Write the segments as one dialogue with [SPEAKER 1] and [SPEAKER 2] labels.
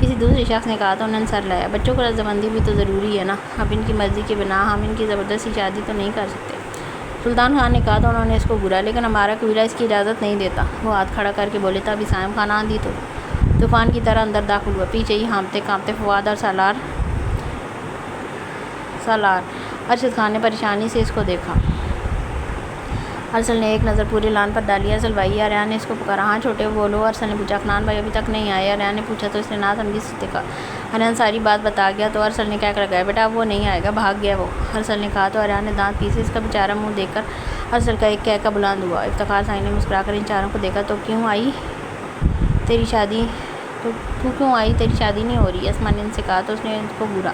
[SPEAKER 1] کسی دوسرے شخص نے کہا تو انہوں نے سر لایا۔ بچوں کو رضامندی بھی تو ضروری ہے نا، اب ان کی مرضی کے بنا ہم ان کی زبردستی شادی تو نہیں کر سکتے۔ سلطان خان نے کہا تو انہوں نے اس کو گھورا، لیکن ہمارا قبیلہ اس کی اجازت نہیں دیتا۔ وہ ہاتھ کھڑا کر کے بولے تھا، ابھی سائم خان آندھی تو طوفان کی طرح اندر داخل ہوا، پیچھے ہی ہانپتے کانپتے فواد اور سالار۔ ارشد خان نے پریشانی سے اس کو دیکھا۔ ارسل نے ایک نظر پورے لان پر ڈالی۔ ارسل بھائی، ریان نے اس کو پکارا۔ ہاں چھوٹے بولو، ارسل نے پوچھا۔ عفنان بھائی ابھی تک نہیں آئے؟ ریان نے پوچھا تو اس نے نہ سمجھی سے دیکھا۔ ریان ساری بات بتا گیا تو ارسل نے کہہ کر گیا، بیٹا اب وہ نہیں آئے گا، بھاگ گیا وہ، ارسل نے کہا تو ریان نے دانت پیسے۔ اس کا بیچارہ منہ دیکھ کر ارسل کا ایک کہکہ بلند ہوا۔ افتخار سائن نے مسکرا کر ان چاروں کو دیکھا۔ تو کیوں آئی تیری شادی نہیں ہو رہی؟ اسما نے ان سے کہا تو اس نے ان کو گھورا۔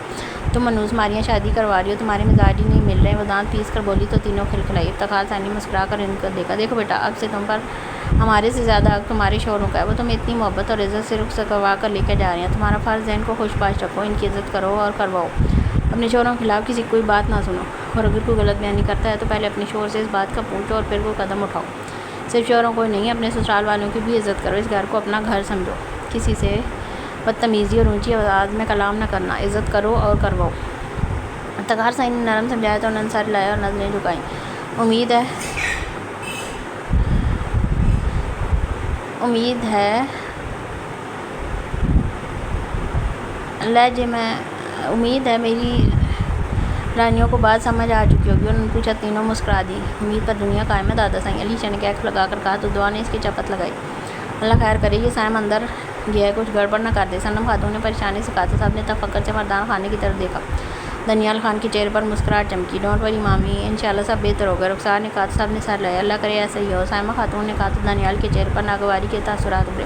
[SPEAKER 1] تم منوس ماریاں شادی کروا رہی ہو، تمہارے مزاج ہی نہیں مل رہے۔ وہ دانت پیس کر بولی تو تینوں کھلکھلائی۔ افتخار سائن نے مسکرا کر ان کو دیکھا۔ دیکھو بیٹا، اب سے تم پر ہمارے سے زیادہ حق تمہارے شوہروں کا ہے، وہ تمہیں اتنی محبت اور عزت سے رخصت کروا کر لے کر جا رہے ہیں، تمہارا فرض ہے ان کو خوش باش رکھو، ان کی عزت کرو اور کرواؤ، اپنے شوہروں کے خلاف کسی کوئی بات نہ سنو، اور اگر کوئی غلط بیانی کرتا ہے تو پہلے اپنے شوہر سے اس بات کا پوچھو اور پھر کوئی قدم اٹھاؤ۔ صرف شوہروں کو نہیں، اپنے سسرال والوں کی بھی عزت کرو، اس گھر کو اپنا گھر سمجھو، کسی سے بدتمیزی اور اونچی آواز میں کلام نہ کرنا، عزت کرو اور کرواؤ۔ افتخار سائن نے نرم سمجھایا تو انہوں نے سر لایا اور نظریں جھکائیں۔ امید ہے میری رانیوں کو بات سمجھ آ چکی ہوگی، انہوں نے پوچھا۔ تینوں مسکرا دی۔ امید پر دنیا قائم ہے دادا سائیں، علیشا نے کیک لگا کر کہا تو دعا نے اس کی چپت لگائی۔ اللہ خیر کرے، یہ سائم اندر گیا ہے، کچھ گڑبڑ نہ کر دے۔ صنم خاتون نے پریشانی سے کہا تو سب نے تفکر سے مردان خانے کی طرف دیکھا۔ دانیال خان کے چہرے پر مسکراہٹ چمکی۔ ڈونٹ وری مامی، انشاءاللہ سب بہتر ہوگا۔ رخسار نے کہا تو سب نے سر لایا۔ اللہ کرے ایسا ہی ہو۔ سائمہ خاتون نے کہا تو دانیال کے چہرے پر ناگواری کے تاثرات ابھرے۔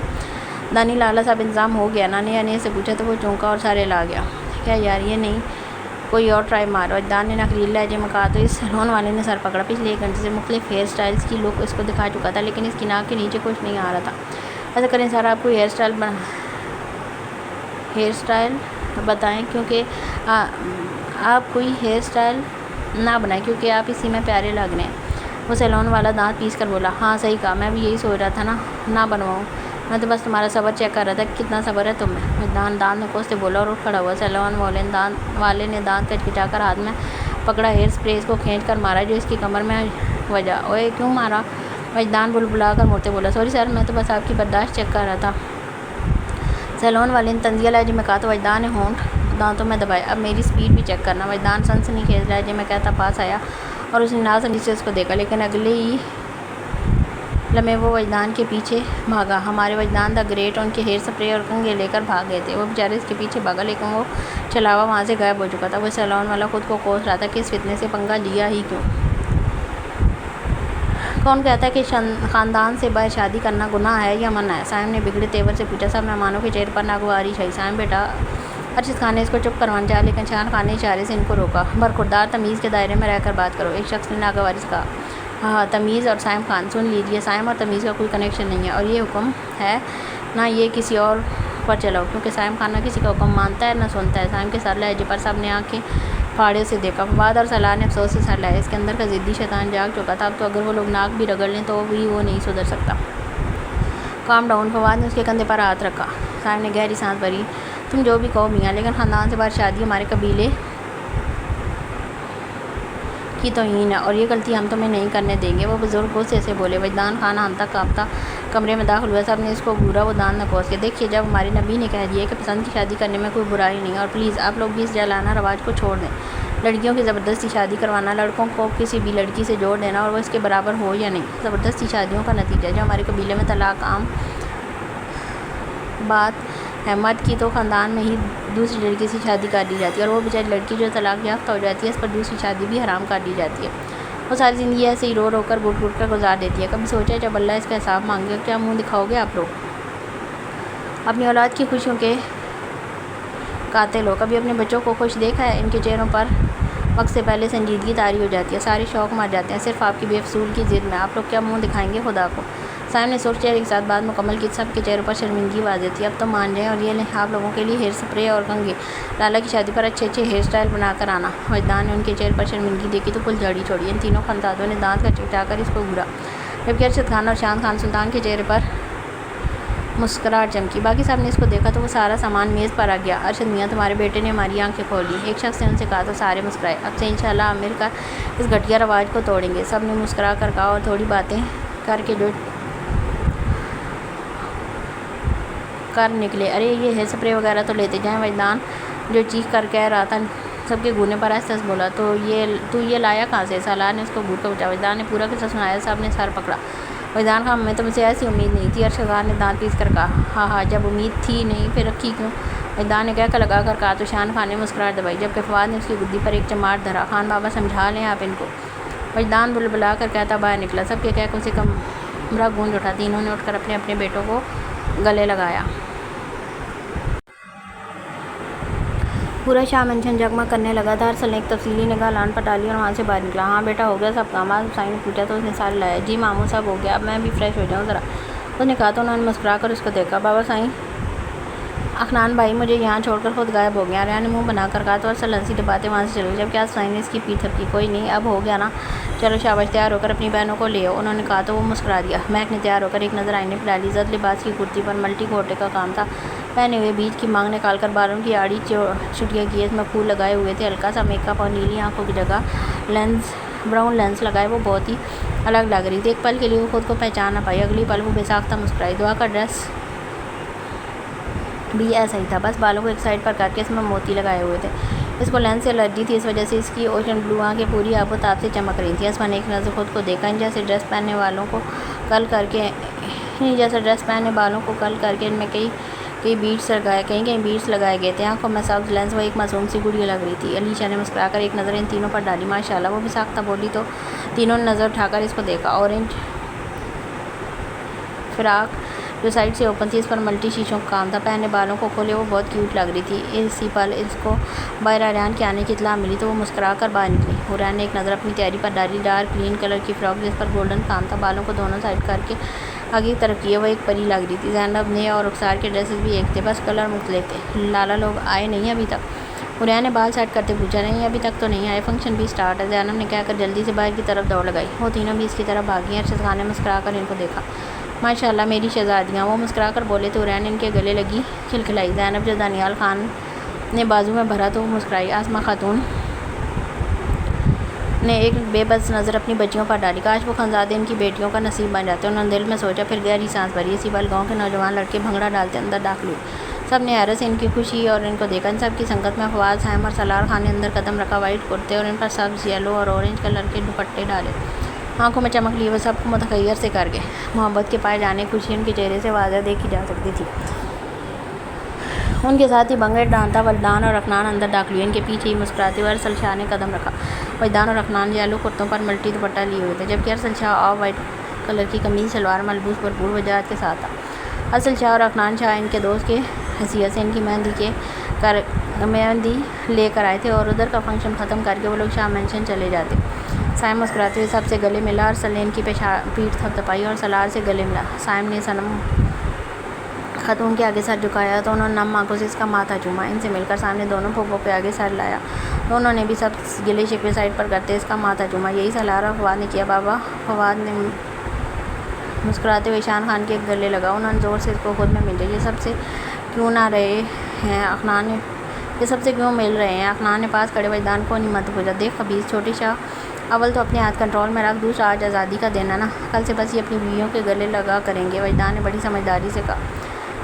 [SPEAKER 1] دانی لالا صاحب انتظام ہو گیا نا؟ نے سے پوچھا تو وہ چونکا اور سارے لا گیا۔ کیا یار یہ نہیں کوئی اور ٹرائی مارو؟ اجدان نے نخریل لہجے میں کہا تو اس سیلون والے نے سر پکڑا۔ پچھلے 1 گھنٹے سے مختلف ہیئر سٹائلز کی لک اس کو دکھا چکا تھا، لیکن اس کی ناک کے نیچے کچھ نہیں آ رہا تھا۔ ایسا کریں سر، آپ کوئی ہیئر سٹائل بتائیں، کیونکہ آپ کوئی ہیئر سٹائل نہ بنائیں کیونکہ آپ اسی میں پیارے لگ رہے ہیں۔ وہ سیلون والا دانت پیس کر بولا۔ ہاں صحیح کہا، میں بھی یہی سوچ رہا تھا نہ بنواؤں، میں تو بس تمہارا صبر چیک کر رہا تھا کہ کتنا صبر ہے تم میں۔ اجدان دانت نکوس سے بولا اور اٹھ کھڑا ہوا۔ سیلون والے نے دانت کچکچا کر ہاتھ میں پکڑا ہیئر اسپرے اس کو کھینچ کر مارا جو اس کی کمر میں وجا۔ اوئے کیوں مارا؟ اجدان بلبلا کر مڑتے بولا۔ سوری سر، میں تو بس آپ کی برداشت چیک کر رہا تھا۔ سیلون والے نے طنزیہ لہجے میں کہا تو اجدان نے ہونٹ دانتوں میں دبائے۔ اب میری سپیڈ بھی چیک کرنا۔ اجدان سنسنی خیز لہجے میں کہتا پاس آیا اور اس نے ناسمجھی سے اس کو دیکھا، لیکن اگلے ہی لمحے وہ وجدان کے پیچھے بھاگا۔ ہمارے وجدان دا گریٹ ان کے ہیئر سپرے اور کنگھے لے کر بھاگ گئے تھے۔ وہ بیچارے اس کے پیچھے بھاگا، لیکن وہ چلاوا وہاں سے غائب ہو چکا تھا۔ وہ سیلون والا خود کو کوس رہا تھا کہ اس فتنے سے پنگا لیا ہی کیوں۔ کون کہتا ہے کہ خاندان سے باہر شادی کرنا گناہ ہے یا منع ہے؟ سائم نے بگڑے تیور سے پوچھا۔ سب مہمانوں کے چہرے پر ناگواری چھائی۔ سائم بیٹا، ارشد خان نے اس کو چپ کروانا چاہا، لیکن شان خان نے اشارے سے ان کو روکا۔ برخوردار تمیز کے دائرے میں رہ کر بات کرو، ایک شخص نے ناگواری سے کہا۔ ہاں، تمیز اور سائم خان، سن لیجیے، سائم اور تمیز کا کوئی کنیکشن نہیں ہے، اور یہ حکم ہے نہ یہ کسی اور پر چلاؤ، کیونکہ سائم خان نہ کسی کا حکم مانتا ہے نہ سنتا ہے۔ سائم کے سر لہجے پر سب نے آنکھیں پھاڑے سے دیکھا۔ فواد اور سالار نے افسوس سے سر لایا۔ اس کے اندر کا ضدی شیطان جاگ چکا تھا، اب تو اگر وہ لوگ ناک بھی رگڑ لیں تو بھی وہ نہیں سدھر سکتا۔ Calm down. فواد نے اس کے کندھے پر ہاتھ رکھا۔ سائم نے گہری سانس بھری۔ تم جو بھی کہو میاں، لیکن خاندان سے باہر شادی ہمارے قبیلے کی توہین ہے، اور یہ غلطی ہم تمہیں نہیں کرنے دیں گے۔ وہ بزرگ غصے سے بولے۔ وجدان خان ہانپتا کانپتا کمرے میں داخل ہوا۔ سب نے اس کو گھورا۔ وہ دانت نکوس کے دیکھیے، جب ہمارے نبی نے کہہ دیا کہ پسند کی شادی کرنے میں کوئی برائی نہیں، اور پلیز آپ لوگ بھی اس جہلانہ رواج کو چھوڑ دیں۔ لڑکیوں کی زبردستی شادی کروانا، لڑکوں کو کسی بھی لڑکی سے جوڑ دینا، اور وہ اس کے برابر ہو یا نہیں، زبردستی شادیوں کا نتیجہ ہے۔ جو ہمارے قبیلے میں طلاق عام بات ہے، مرد کی تو خاندان میں ہی دوسری لڑکی سے شادی کر دی جاتی ہے، اور وہ بیچاری لڑکی جو طلاق یافتہ ہو جاتی ہے اس پر دوسری شادی بھی حرام کر دی جاتی ہے۔ وہ ساری زندگی ایسے ہی رو رو کر گھٹ گھٹ کر گزار دیتی ہے۔ کبھی سوچا جب اللہ اس کا حساب مانگے کیا منہ دکھاؤ گے آپ لوگ؟ اپنی اولاد کی خوشیوں کے قاتل ہو۔ کبھی اپنے بچوں کو خوش دیکھا ہے؟ ان کے چہروں پر وقت سے پہلے سنجیدگی طاری ہو جاتی ہے، سارے شوق مر جاتے ہیں صرف آپ کی بے فضول کی ضد میں۔ آپ لوگ کیا منہ دکھائیں گے خدا کو؟ سائم نے سرخ چہرے کے ساتھ بات مکمل کی۔ سب کے چہروں پر شرمندگی واضح تھی۔ اب تو مان جائیں، اور یہ لیں آپ لوگوں کے لیے ہیئر سپرے اور کنگھے، لالا کی شادی پر اچھے ہیئر سٹائل بنا کر آنا۔ وجدان نے ان کے چہرے پر شرمندگی دیکھی تو پھول جھاڑی چھوڑی۔ ان تینوں خانزادوں نے دانت کچکچا کر اس کو گھورا، جبکہ ارشد خان اور شان خان سلطان کے چہرے پر مسکراہٹ چمکی۔ باقی سب نے اس کو دیکھا تو وہ سارا سامان میز پر آ گیا۔ ارشد میاں تمہارے بیٹے نے ہماری آنکھیں کھول لی، ایک شخص نے ان سے کہا تو سارے مسکرائے۔ اب سے انشاءاللہ ہم مل کر اس گھٹیا رواج کو توڑیں گے، سب نے مسکرا کر کہا اور تھوڑی باتیں کر کے جو کر نکلے۔ ارے یہ ہے اسپرے وغیرہ تو لیتے جائیں۔ وجدان جو چیخ کر کہہ رہا تھا سب کے گھورنے پر آہستہ سے بولا، تو یہ لایا کہاں سے؟ سالار نے اس کو گھور کر پوچھا۔ وجدان نے پورا قصہ سنایا۔ سب نے سر پکڑا۔ وجدان خان ہمیں تو مجھ سے ایسی امید نہیں تھی۔ ارشد خان نے دانت پیس کر کہا، ہاں جب امید تھی نہیں پھر رکھی کیوں؟ وجدان نے کہہ کر لگا کر کہا تو شان خان نے مسکراہٹ دبائی، جبکہ فواد نے اس کی گدی پر ایک چماٹ دھرا۔ خان بابا سمجھا لیں آپ ان کو۔ وجدان بلبلا کر کہتا باہر نکلا۔ سب کے کہکوں سے کمرہ گونج اٹھا۔ تینوں نے اٹھ کر اپنے اپنے بیٹوں کو گلے لگایا۔ پورا شاہ مینشن جگمگ کرنے لگا تھا۔ ارسل نے ایک تفصیلی نگاہ لان پر ڈالی اور وہاں سے باہر نکلا۔ ہاں بیٹا ہو گیا سب کام؟ آج حسین نے پوچھا تو اس نے سارے لایا۔ جی ماموں سب ہو گیا، اب میں بھی فریش ہو جاؤں ذرا، اس نے کہا تو انہوں نے مسکرا کر اس کو دیکھا۔ بابا سائیں اخنان بھائی مجھے یہاں چھوڑ کر خود غائب ہو گیا، ریان نے منہ بنا کر کہا تو ارسل ہنسی دباتے وہاں سے چلے گئے، جبکہ حسین نے اس کی پیٹھ تھپکی۔ کوئی نہیں اب ہو گیا نا، چلو شاباش تیار ہو کر اپنی بہنوں کو لے آؤ، انہوں نے کہا تو وہ مسکرا دیا۔ مہک نے تیار ہو کر ایک نظر آئینے پہ ڈالی۔ زرد لباس کی کرتی پر ملٹی گھوٹے کا کام تھا پہنے ہوئے، بیچ کی مانگ نکال کر بالوں کی آڑی چھٹیاں کی، اس میں پھول لگائے ہوئے تھے، ہلکا سا میک اپ اور نیلی آنکھوں کی جگہ براؤن لینس لگائے وہ بہت ہی الگ لگ رہی تھی۔ ایک پل کے لیے وہ خود کو پہچان نہ پائی، اگلی پل وہ بے ساختہ مسکرائی۔ دعا کا ڈریس بھی ایسا ہی تھا، بس بالوں کو ایک سائڈ پر کر کے اس میں موتی لگائے ہوئے تھے۔ اس کو لینس سے الرجی تھی، اس وجہ سے اس کی اوشن بلو آنکھیں پوری آب و تاب سے چمک رہی تھیں۔ اسما نے ایک نظر خود کو دیکھا، ان جیسے ڈریس پہننے بالوں کو کل کر کے ان میں کئی بیڈس لگائے گئے تھے، آنکھوں میں سبز لینس وہ ایک معصوم سی گڑیا لگ رہی تھی۔ علیشا نے مسکرا کر ایک نظر ان تینوں پر ڈالی۔ ماشاءاللہ وہ بھی ساختہ بولی تو تینوں نے نظر اٹھا کر اس کو دیکھا۔ اورنج فراق جو سائڈ سے اوپن تھی، اس پر ملٹی شیشوں کا کام تھا، پہنے بالوں کو کھولے وہ بہت کیوٹ لگ رہی تھی۔ اسی پل اس کو باہر ریان کے آنے کی اطلاع ملی تو وہ مسکرا کر باہر نکلی۔ ریان نے ایک نظر اپنی تیاری پر ڈالی، ڈارک گرین کلر کی فراک جس پر گولڈن کام تھا، بالوں کو دونوں سائڈ کر کے آگے کی طرف کیے، وہ ایک پری لگ رہی تھی۔ زینب نے اور رخسار کے ڈریسز بھی ایک تھے، بس کلر مختلف تھے۔ لالا لوگ آئے نہیں ابھی تک؟ ریان نے بال سیٹ کرتے پوچھا۔ نہیں ابھی تک تو نہیں آئے، فنکشن بھی سٹارٹ ہے، زینب نے کہہ کر جلدی سے باہر کی طرف دوڑ لگائی۔ وہ تینوں بھی اس کی طرف بھاگی۔ ارشد خان نے مسکرا کر ان کو دیکھا۔ ماشاءاللہ میری شہزادیاں، وہ مسکرا کر بولے تو ریان ان کے گلے لگی کھلکھلائی۔ زینب جو دانیال خان نے بازو میں بھرا تو وہ مسکرائی۔ آسما خاتون نے ایک بے بس نظر اپنی بچیوں پر ڈالی، کاش وہ خانزادے ان کی بیٹیوں کا نصیب بن جاتے، انہوں نے دل میں سوچا، پھر گہری سانس بھری۔ اسی پل گاؤں کے نوجوان لڑکے بھنگڑا ڈالتے اندر داخل ہوئے، سب نے حیرت سے ان کی خوشی اور ان کو دیکھا۔ ان سب کی سنگت میں فواد، سائم اور سالار خان نے اندر قدم رکھا، وائٹ کرتے اور ان پر سبز، یلو اور اورنج کلر کے دوپٹے ڈالے، آنکھوں میں چمک لیے وہ سب کو متغیر سے کر گئے۔ محبت کے پائے جانے کی خوشی ان کے چہرے سے واضح دیکھی جا سکتی تھی۔ ان کے ساتھ ہی بنگڑ ڈانٹا وجدان اور اخنان اندر داخل ہوئے، ان کے پیچھے ہی مسکراتے ہوئے ارسل شاہ نے قدم رکھا۔ وجدان اور اخنان یلو کرتوں پر ملٹی دوپٹہ لیے ہوئے تھے، جبکہ ارسل شاہ آف وائٹ کلر کی قمیض شلوار ملبوس بھرپور وجاہت کے ساتھ تھا۔ ارسل شاہ اور اخنان شاہ ان کے دوست کے حیثیت سے ان کی مہندی لے کر آئے تھے، اور ادھر کا فنکشن ختم کر کے وہ لوگ شاہ مینشن چلے جاتے۔ سائم مسکراتے ہوئے سب سے گلے ملا، ارسل نے ان کی پیٹھ تھپتھپائی اور سالار سے گلے ملا۔ سائم نے صنم خاتون کے آگے سر جھکایا تو انہوں نے نم آنکھوں سے اس کا ماتھا چوما، ان سے مل کر سامنے دونوں پھوپھوں کے آگے سر لایا تو انہوں نے بھی سب گلے شکوے سائڈ پر کرتے اس کا ماتھا چوما۔ یہی سالار اور فواد نے کیا بابا؟ فواد نے مسکراتے ہوئے شان خان کے گلے لگا، انہوں نے زور سے اس کو خود میں ملے۔ یہ سب سے کیوں مل رہے ہیں؟ اخنان نے پاس کھڑے وجدان کو نعمت پوچھا۔ دیکھ خبیث چھوٹے شاہ، اول تو اپنے ہاتھ کنٹرول میں رکھ، دوسرا آج آزادی کا دن ہے نا، کل سے بس یہ اپنی بیویوں کے گلے لگا کریں گے، وجدان نے بڑی سمجھداری سے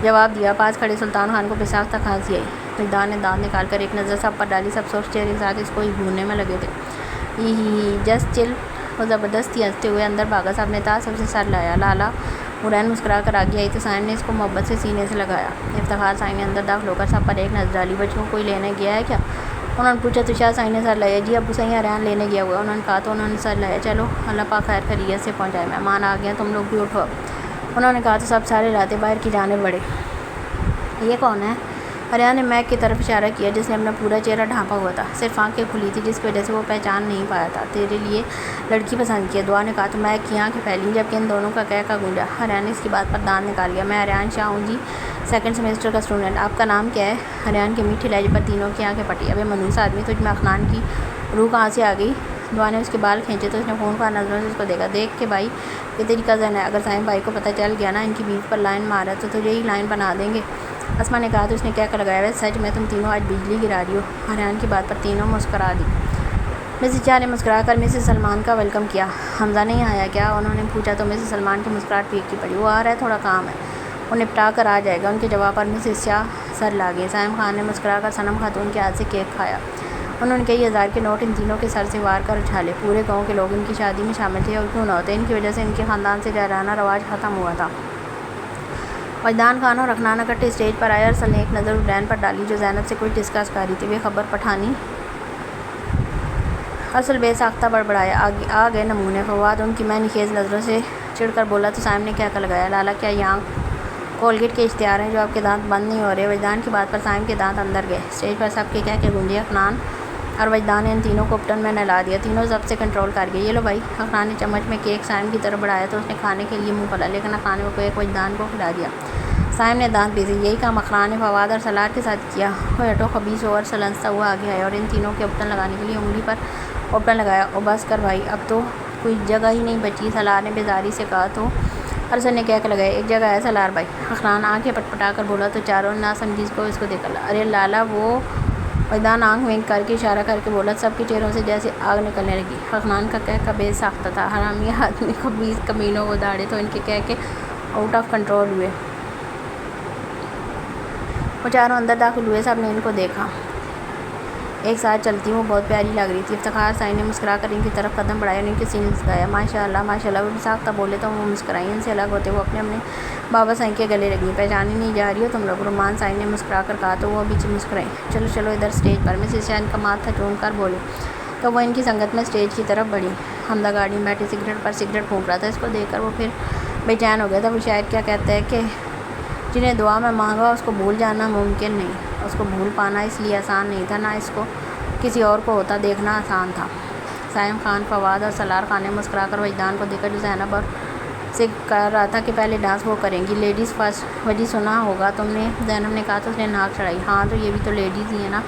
[SPEAKER 1] جواب دیا۔ پاس کھڑے سلطان خان کو بے ساختہ کھانسی آئی، وجدان نے دانت نکال کر ایک نظر سب پر ڈالی، سب سرخ چہرے کے ساتھ اس کو گھورنے میں لگے تھے۔ جسٹ چل، وہ زبردستی ہنستے ہوئے اندر بھاگا، سب نے تعصب سے سر لایا۔ لالا مرین مسکرا کر آگے آئی تو سائن نے اس کو محبت سے سینے سے لگایا۔ افتخار سائن نے اندر داخل ہو کر سب پر ایک نظر ڈالی۔ بچوں کو کوئی لینے گیا ہے کیا؟ انہوں نے پوچھا تو شاہ سائن نے سر لایا۔ جی ابو سیاں ریان لینے گیا ہوا، انہوں نے کہا تو انہوں نے سر لایا۔ چلو اللہ پاک خیر خیریت سے پہنچائے، مہمان آ گئے ہیں، تم لوگ بھی اٹھو اب، انہوں نے کہا تو سب سارے لاتے باہر کی جانب بڑھے۔ یہ کون ہے؟ ریان نے میک کی طرف اشارہ کیا جس نے اپنا پورا چہرہ ڈھانپا ہوا تھا، صرف آنکھیں کھلی تھی جس کی وجہ سے وہ پہچان نہیں پایا تھا۔ تیرے لیے لڑکی پسند کی ہے، دعا نے کہا تو میک کی آنکھیں پھیلیں جبکہ ان دونوں کا کہکا گونجا۔ ریان نے اس کی بات پر دانت نکال لیا۔ میں ریان شاہ ہوں جی، سیکنڈ سیمسٹر کا اسٹوڈنٹ، آپ کا نام کیا ہے؟ ریان کے میٹھے لہجے پر تینوں کی آنکھیں پھٹی۔ ابے منحوس آدمی، تجھ میں اخنان کی روح کہاں سے آ گئی؟ دعا نے اس کے بال کھینچے تو اس نے فون کو نظروں سے اس کو دیکھا. دیکھ کے بھائی یہ تیری کزن ہے, اگر سائم بھائی کو پتہ چل گیا نا ان کی بیوی پر لائن مارا تو تجھے ہی لائن بنا دیں گے. اسما نے کہا تو اس نے کیا لگایا ہے سچ میں تم تینوں آج بجلی گرا رہی ہو. حیران کی بات پر تینوں مسکرا دی. مسز چا نے مسکرا کر مسز سلمان کا ویلکم کیا. حمزہ نہیں آیا کیا, انہوں نے پوچھا تو مسز سلمان کی مسکراہٹ پھیکی پڑی. وہ آ رہا ہے, تھوڑا کام ہے, وہ نپٹا کر آ جائے گا. ان کے جواب پر مسز چا سر لا گئی. سائم خان نے مسکرا کر صنم خاتون کے ہاتھ سے کیک کھایا. انہوں نے کئی ہزار کے نوٹ ان تینوں کے سر سے وار کر اچھالے. پورے گاؤں کے لوگ ان کی شادی میں شامل تھے, اور کیوں نہ ہوتے, ان کی وجہ سے ان کے خاندان سے جارحانہ رواج ختم ہوا تھا. وجدان خان اور رخنان اکٹھے اسٹیج پر آئے. ارسل نے ایک نظر حسین پر ڈالی جو زینب سے کچھ ڈسکس کر رہی تھی. وہ خبر پٹھانی. ارسل بے ساختہ بڑبڑایا. آ گئے نمونے. فواد ان کی معنی خیز نظروں سے چڑھ کر بولا تو سائم نے کیا لگایا. لالا کیا یہ آنکھ کولگیٹ کے اشتہار ہیں جو آپ کے دانت بند نہیں ہو رہے. وجدان کی بات پر سائم کے دانت اندر گئے. اسٹیج پر سب کے کہہ کے گونجے. افنان اور وجدان نے ان تینوں کو اپٹن میں نہلا دیا. تینوں ضبط سے کنٹرول کر گئے. یہ لو بھائی. افنان نے چمچ میں کیک سائم کی طرف بڑھایا تو اس نے کھانے کے لیے منہ کھولا, لیکن افنان کو کیک وجدان کو کھلا دیا. سائم نے دانت پیسے. یہی کام افنان نے فواد اور سلار کے ساتھ کیا. وہ ہٹو خبیث اور سلنستا ہوا آگے آیا اور ان تینوں کے اپٹن لگانے کے لیے انگلی پر اپٹن لگایا. او بس کر بھائی, اب تو کوئی جگہ ہی نہیں بچی, سلار نے بیزاری سے کہا. تو ارسل نے کیک لگایا. ایک جگہ ہے سلار بھائی. افنان آنکھیں پٹپٹا کر بولا تو چاروں نہ سمجھی کو اس کو دیکھا. ارے لالا وہ. وجدان آنکھ ونک کر کے اشارہ کر کے بولا. سب کے چہروں سے جیسے آگ نکلنے لگی. افنان کا کہہ کا بے ساختہ تھا. حرامی آدمی خبیث کمینوں, وہ داڑھے تو ان کے کہہ کے آؤٹ آف کنٹرول ہوئے. وہ چاروں اندر داخل ہوئے. سب نے ان کو دیکھا. ایک ساتھ چلتی وہ بہت پیاری لگ رہی تھی. افتخار سائی نے مسکرا کر ان کی طرف قدم بڑھایا اور ان کے سینے لگایا. ماشاء اللہ ماشاء اللہ. وہ بھی ساختہ بولے تو وہ مسکرائی. ان سے الگ ہوتے وہ اپنے بابا سائی کے گلے لگی. پہچانی نہیں جا رہی ہو تم لوگ. رومان سائی نے مسکرا کر کہا تو وہ بھی مسکرائی. چلو چلو ادھر اسٹیج پر. مسز چا ان کا ماتھا چوم کر بولی تو وہ ان کی سنگت میں اسٹیج کی طرف بڑھی. حمزہ گاڑی میں بیٹھے سگریٹ پر سگریٹ پھونک رہا تھا. اس کو دیکھ کر وہ پھر بے چین ہو گیا تھا. وہ شاعر کیا کہتا ہے کہ جنہیں دعا میں مانگا اس کو بھول جانا ممکن نہیں. اس کو بھول پانا اس لیے آسان نہیں تھا, نہ اس کو کسی اور کو ہوتا دیکھنا آسان تھا. سائم خان, فواد اور سلار خان نے مسکرا کر وجدان کو دیکھا جو زینب اور سے کہہ رہا تھا کہ پہلے ڈانس وہ کریں گی. Ladies first. وجہ سنا ہوگا تم نے, زینب نے کہا تو اس نے ناک چڑھائی. ہاں تو یہ بھی تو لیڈیز ہی ہیں نا.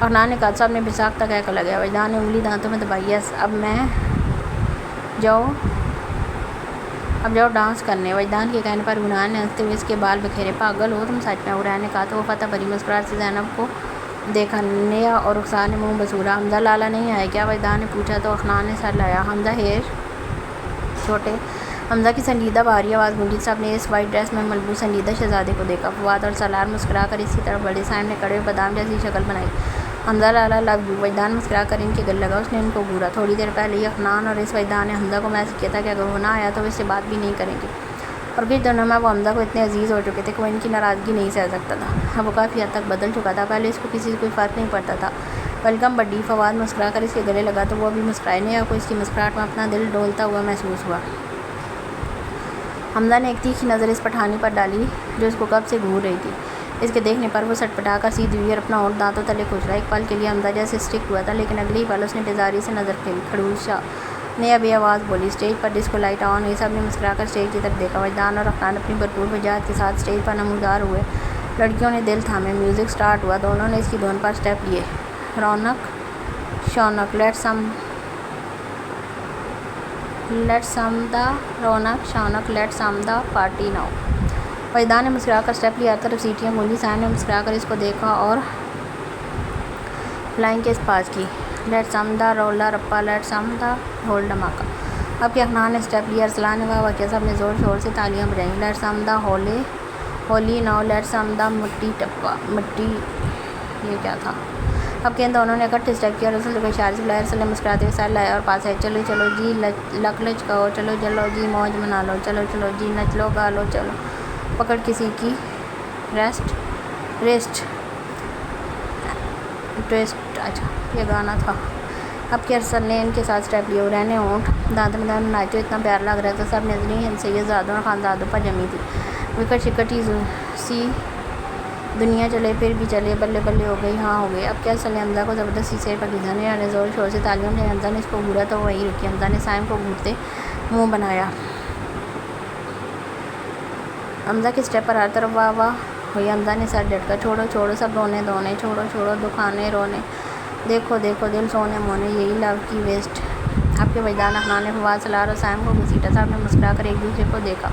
[SPEAKER 1] افنان نے کہا. سب نے بساختہ کہہ کر لگایا. وجدان نے انگلی دانتوں میں دبائی. یس اب جاؤ ڈانس کرنے. وجدان کے کہنے پر حنان نے ہنستے ہوئے اس کے بال بکھیرے. پاگل ہو تم سچ میں. حنان نے کہا تو وہ فتح بھری مسکراہٹ سے زینب کو دیکھا. نیا اور رخسار نے منہ بسورا. حمزہ لالا نہیں آیا کیا, وجدان نے پوچھا تو افنان نے سر لایا. حمزہ ہیر چھوٹے. حمزہ کی سنجیدہ بھاری آواز گونجی. سب نے اس وائٹ ڈریس میں ملبوس سنجیدہ شہزادے کو دیکھا. فواد اور سلار مسکرا کر اس کی طرف بڑھے. سائم نے کڑے بادام جیسی شکل بنائی. حمزہ لالا لو یو. وجدان مسکرا کر ان کے گلے لگا. اس نے ان کو گھورا. تھوڑی دیر پہلے ہی افنان اور اس وجدان نے حمزہ کو محسوس کیا تھا کہ اگر وہ نہ آیا تو وہ اس سے بات بھی نہیں کریں گے, اور کچھ دنوں میں وہ حمزہ کو اتنے عزیز ہو چکے تھے کہ وہ ان کی ناراضگی نہیں سہ سکتا تھا. اب وہ کافی حد تک بدل چکا تھا. پہلے اس کو کسی سے کوئی فرق نہیں پڑتا تھا. ویلکم بڈی. فواد مسکرا کر اس کے گلے لگا تو وہ بھی مسکرائے. نیا کو اس کی مسکراہٹ میں اپنا دل ڈولتا ہوا محسوس ہوا. حمزہ نے ایک تیکھی نظر اس پٹھانی پر ڈالی جو اس کو کب سے گھور رہی تھی. اس کے دیکھنے پر وہ سٹ پٹا کر سیدھی ہوئی اور اپنا ہونٹ دانتوں تلے کھوچلا. ایک پل کے لیے حمزہ جیسے اسٹک ہوا تھا, لیکن اگلے ہی پل اس نے بیزاری سے نظر پھیری. کھڑوسا نے ابھی آواز بولی. Stage per disco light on ہوئی. سب نے مسکرا کر اسٹیج کی طرف دیکھا. وجدان اور افنان اپنی بھرپور وجاہت کے ساتھ اسٹیج پر نمودار ہوئے. لڑکیوں نے دل تھامے. میوزک سٹارٹ ہوا. دونوں نے اس کی دھن پر اسٹیپ لیے. رونق شونق let's some the party now. Wajdan نے مسکرا کر اسٹیپ لیا. ہر طرف سیٹیاں گونجی. سائم نے مسکرا کر اس کو دیکھا اور فلائنگ کس پاس کی. لیٹ سم دا رولا رپا لیٹ سم دا ہول ڈھماکا. اب کہ افنان نے اسٹیپ لیا, ارسلان نے واہ واہ کیا. سب نے زور شور سے تالیاں بجائیں. لیٹ سم دا ہولی ناؤ لیٹ سم دا مٹی ٹپا. مٹی یہ کیا تھا. اب کہ ان دونوں نے اکٹھے اسٹیپ کیا. ارسل کو اشارے سے بلایا. ارسل نے مسکراتے ہوئے سر لایا اور پاس ہے. چلو چلو جی لک لچ کہو. چلو چلو جی موج منا لو. چلو چلو جی نچ لو گا لو. چلو پکڑ کسی کی ریسٹ. اچھا یہ گانا تھا. اب کہ ارسل نے ان کے ساتھ اسٹیپ لیے. رہنے ہونٹ دانت میں دانت ناچو. اتنا پیار لگ رہا تھا. سب نظریں ہند سیدزادوں اور خانزادوں پر جمی تھی. وکٹ شکٹ ہی سی دنیا چلے پھر بھی چلے. بلے بلے ہو گئی. ہاں ہو گئے. اب کیا ارسل نے حمزہ کو زبردستی سیر پر گھسانے اور زور شور سے تالیوں میں. حمزہ نے اس کو گھورا تو وہی رکی. حمزہ نے سائم کو گھورتے منہ بنایا. حمزہ کے اسٹیپ پر ہر طرف واہ واہ ہوئی. حمزہ نے سر جھٹکا. چھوڑو چھوڑو سب رونے دھونے. چھوڑو چھوڑو دکھانے رونے. دیکھو دیکھو دل سونے مونے. یہی لو کی ویسٹ آپ کے وجدان اخنان نے فواد سالار اور سائم کو گھسیٹا۔ سب نے مسکرا کر ایک دوسرے کو دیکھا۔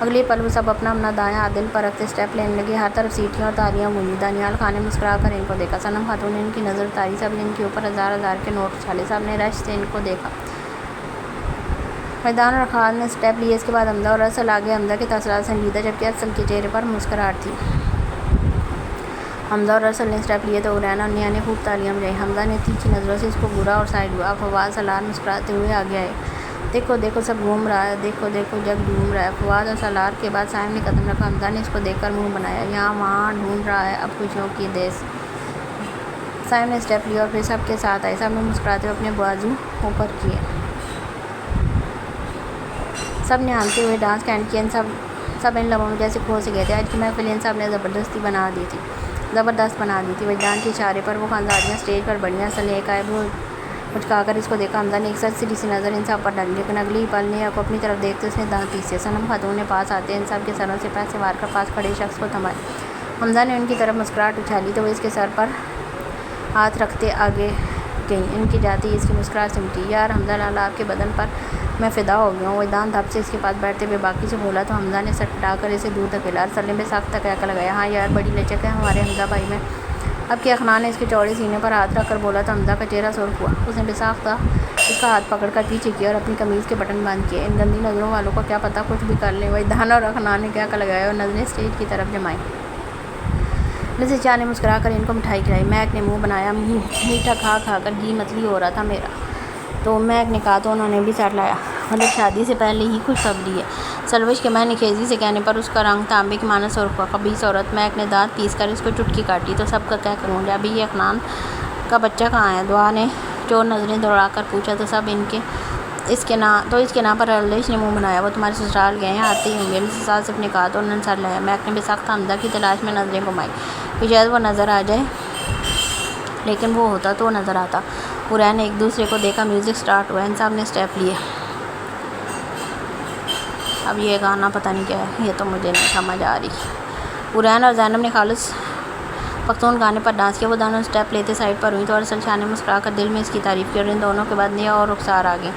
[SPEAKER 1] اگلے پل وہ سب اپنا اپنا دایاں دل پر رکھتے اسٹیپ لینے لگے۔ ہر طرف سیٹیاں اور تالیاں گونجی۔ دانیال خان نے مسکرا کر ان کو دیکھا۔ صنم خاتون نے ان کی نظر اتاری۔ سب نے ان کے اوپر ہزار ہزار کے نوٹ اچھالے۔ سب نے رش سے ان کو دیکھا۔ وجدان اور خالد نے اسٹیپ لیے۔ اس کے بعد حمزہ اور ارسل آگے۔ حمزہ کے تاثرات سنجیدہ جبکہ ارسل کے چہرے پر مسکراہٹ تھی۔ حمزہ اور ارسل نے اسٹیپ لیے تو عریان اور نیہا نے خوب تالیاں بجائیں۔ حمزہ نے تیکھی نظروں سے اس کو گھورا اور سائڈ ہوا۔ فواد سالار مسکراتے ہوئے آگے آئے۔ دیکھو دیکھو سب گھوم رہا ہے، دیکھو دیکھو جگ جھوم رہا ہے۔ فواد اور سالار کے بعد سائم نے قدم رکھا۔ حمزہ نے اس کو دیکھ کر منہ بنایا۔ یہاں وہاں ڈھونڈ رہا ہے اب خوشیوں کی دیس۔ سائم نے اسٹیپ لیا اور پھر سب کے ساتھ آئے۔ سب نے مسکراتے ہوئے اپنے بازو اوپر کیے۔ سب نے ہانکتے ہوئے ڈانس کا اینڈ کیا۔ سب ان لمحوں میں جیسے کھو سے گئے تھے۔ آج کی محفل ان سب نے زبردست بنا دی تھی۔ وجدان کے اشارے پر وہ خانزادیاں اسٹیج پر بڑھیں۔ ارسل نے ایک آئیبرو مچکا کر اس کو دیکھا۔ حمزہ نے ایک سرسری سی نظر ان سب پر ڈالی، لیکن اگلے ہی پل نیہا کو اپنی طرف دیکھتے اس نے دانت پیسے۔ صنم خاتون نے پاس آتے ان سب کے سروں سے پیسے وار کر پاس کھڑے شخص کو تھمائے۔ حمزہ نے ان کی طرف مسکراہٹ اچھالی تو وہ اس کے سر پر ہاتھ رکھتے آگے گئیں۔ ان کے جاتے ہی اس کی مسکراہٹ سمٹی۔ یار حمزہ لالا آپ کے بدن پر میں فدا ہو گیا ہوں۔ وجدان دھپ سے اس کے پاس بیٹھتے ہوئے باقی سے بولا تو حمزہ نے سر ہٹا کر اسے دور دھکیلا۔ ارسل نے بے ساختہ کہکا لگایا، ہاں یار بڑی لچک ہے ہمارے حمزہ بھائی میں۔ اب کہ اخنان نے اس کے چوڑے سینے پر ہاتھ رکھ کر بولا تو حمزہ کا چہرہ سرخ ہوا۔ اس نے بے ساختہ اس کا ہاتھ پکڑ کر پیچھے کیا اور اپنی قمیض کے بٹن بند کیے۔ ان گندی نظروں والوں کو کیا پتہ کچھ بھی کر لیں۔ وجدان اور اخنان نے کہکا لگایا اور نظریں اسٹیج کی طرف جمائیں۔ لذیذ چائے نے مسکرا کر ان کو مٹھائی کھلائی۔ مہک نے منہ بنایا، میٹھا کھا کھا کر گھی متلی ہو رہا تھا میرا، تو مہک نے کہا تو انہوں نے بھی سیٹ لایا، مطلب شادی سے پہلے ہی خوشخبری ہے۔ سلوش کے معنی خیزی سے کہنے پر اس کا رنگ تانبے کے مانند سرخ ہوا۔ خبیث عورت! مہک نے دانت پیس کر اس کو چٹکی کاٹی تو سب کا کہہ گونجا، ابھی یہ اخنان کا بچہ کہاں ہے؟ دعا نے چور نظریں دوڑا کر پوچھا تو سب اس کے نا پر ارلیش نے منہ بنایا، وہ تمہارے سسرال گئے ہیں، آتے ہی ہوں گے۔ مسز آصف نے کہا تو انہوں نے سر لایا۔ مہک نے بے ساختہ حمزہ کی تلاش میں نظریں گھمائیں کہ شاید وہ نظر آ جائے، لیکن وہ ہوتا تو نظر آتا۔ عریان نے ایک دوسرے کو دیکھا۔ میوزک سٹارٹ ہوا۔ ان سب نے اسٹیپ لیے۔ اب یہ گانا پتہ نہیں کیا ہے، یہ تو مجھے نہیں سمجھ آ رہی۔ عریان اور زینب نے خالص پختون گانے پر ڈانس کیا۔ وہ دونوں اسٹیپ لیتے سائڈ پر ہوئیں تو ارسل شاہ نے مسکرا کر دل میں اس کی تعریف کی اور ان دونوں کے بعد نیہا اور رخسار آ گئیں۔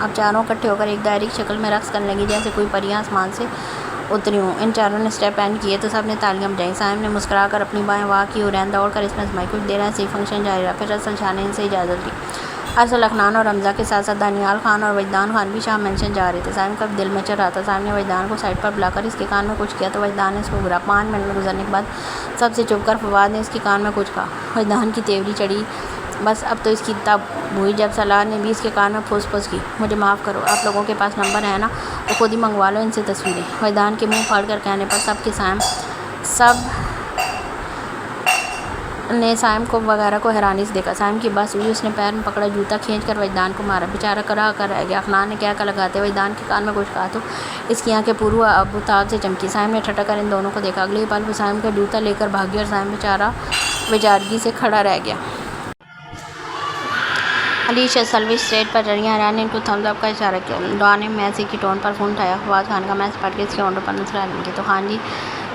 [SPEAKER 1] اب چاروں اکٹھے ہو کر ایک دائرے کی شکل میں رقص کرنے لگی جیسے کوئی پریاں آسمان سے اتری ہوں۔ ان چاروں نے اسٹیپ اینڈ کیے تو سب نے تالیاں بجائیں۔ سائم نے مسکرا کر اپنی بائیں واہ کی۔ عریان دوڑ کر اس میں آزمائی۔ کچھ دیر ایسے ہی فنکشن جاری رہا، پھر ارسل شاہ نے ان سے اجازت لی۔ ارسل اخنان اور حمزہ کے ساتھ ساتھ دانیال خان اور وجدان خان بھی شاہ مینشن جا رہے تھے۔ سائم کا دل مچل رہا تھا۔ سائم نے وجدان کو سائڈ پر بلا کر اس کے کان میں کچھ کیا تو وجدان نے اس کو گھورا۔ 5 منٹ گزرنے کے بعد سب سے چھپ کر فواد نے اس کے کان میں کچھ کہا۔ وجدان کی تیوری چڑھی، بس اب تو اس کی تب ہوئی جب سالار نے بھی اس کے کان میں پھوس پھوس کی۔ مجھے معاف کرو، آپ لوگوں کے پاس نمبر ہے نا تو خود ہی منگوا لو ان سے تصویریں۔ وجدان کے منہ پھاڑ کر کہنے پر سب نے سائم کو وغیرہ کو حیرانی سے دیکھا۔ سائم کی بس ہوئی، اس نے پیر میں پکڑا جوتا کھینچ کر وجدان کو مارا، بیچارہ کرا کر رہ گیا۔ اخنان نے کہکا لگاتے وجدان کے کان میں کچھ کہا تو اس کی آنکھیں پورو اب تاب سے چمکی۔ سائم نے ٹھٹک کر ان دونوں کو دیکھا۔ اگلے ہی پل وہ سائم کا جوتا لے کر بھاگی اور سائم بیچارہ بیچارگی سے کھڑا رہ گیا۔ علیشا سلوش اسٹیج پر چڑھیں۔ عریان نے ان کو تھمز اپ کا اشارہ کیا۔ دعا نے میسی کی ٹون پر فون اٹھایا۔ فواد خان کا میس پڑھ کے اس کے ہونٹوں پر مسکراہٹ بن گئی۔ تو خان جی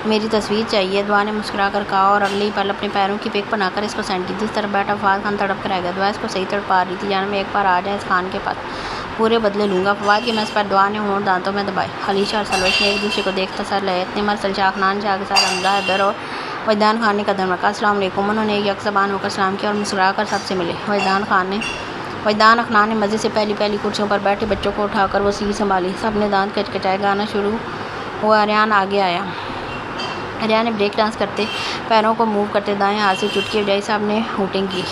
[SPEAKER 1] میری تصویر چاہیے، دعا نے مسکرا کر کہا اور اگلے ہی پل اپنے پیروں کی پک بنا کر اس کو سینڈ کی۔ جس طرف بیٹھا فواد خان تڑپ کر رہ گیا۔ دعا اس کو صحیح تڑپا رہی تھی، جانے میں ایک بار آ جائیں اس خان کے پاس، پورے بدلے لوں گا۔ فواد کے میس پر دعا نے ہونٹ دانتوں میں دبائے۔ علیشا اور سلوش نے ایک دوسرے کو دیکھتا سر لیا۔ اتنے میں ارسل شاہ اخنان شاہ کے ساتھ حمزہ، حیدر اور وجدان خان نے قدم رکھا۔ السلام علیکم۔ انہوں نے ایک یک زبان ہو کر سلام کیا اور مسکرا کر سب سے ملے۔ وجدان اخنان نے مزے سے پہلی کرسیوں پر بیٹھے بچوں کو اٹھا کر وہ سیٹ سنبھالی۔ سب نے دانت کچکچائے۔ گانا شروع ہوا۔ عریان آگے آیا۔ عریان نے بریک ڈانس کرتے پیروں کو موو کرتے دائیں ہاتھ سے چٹکی بجائی۔ سب نے ہوٹنگ کی۔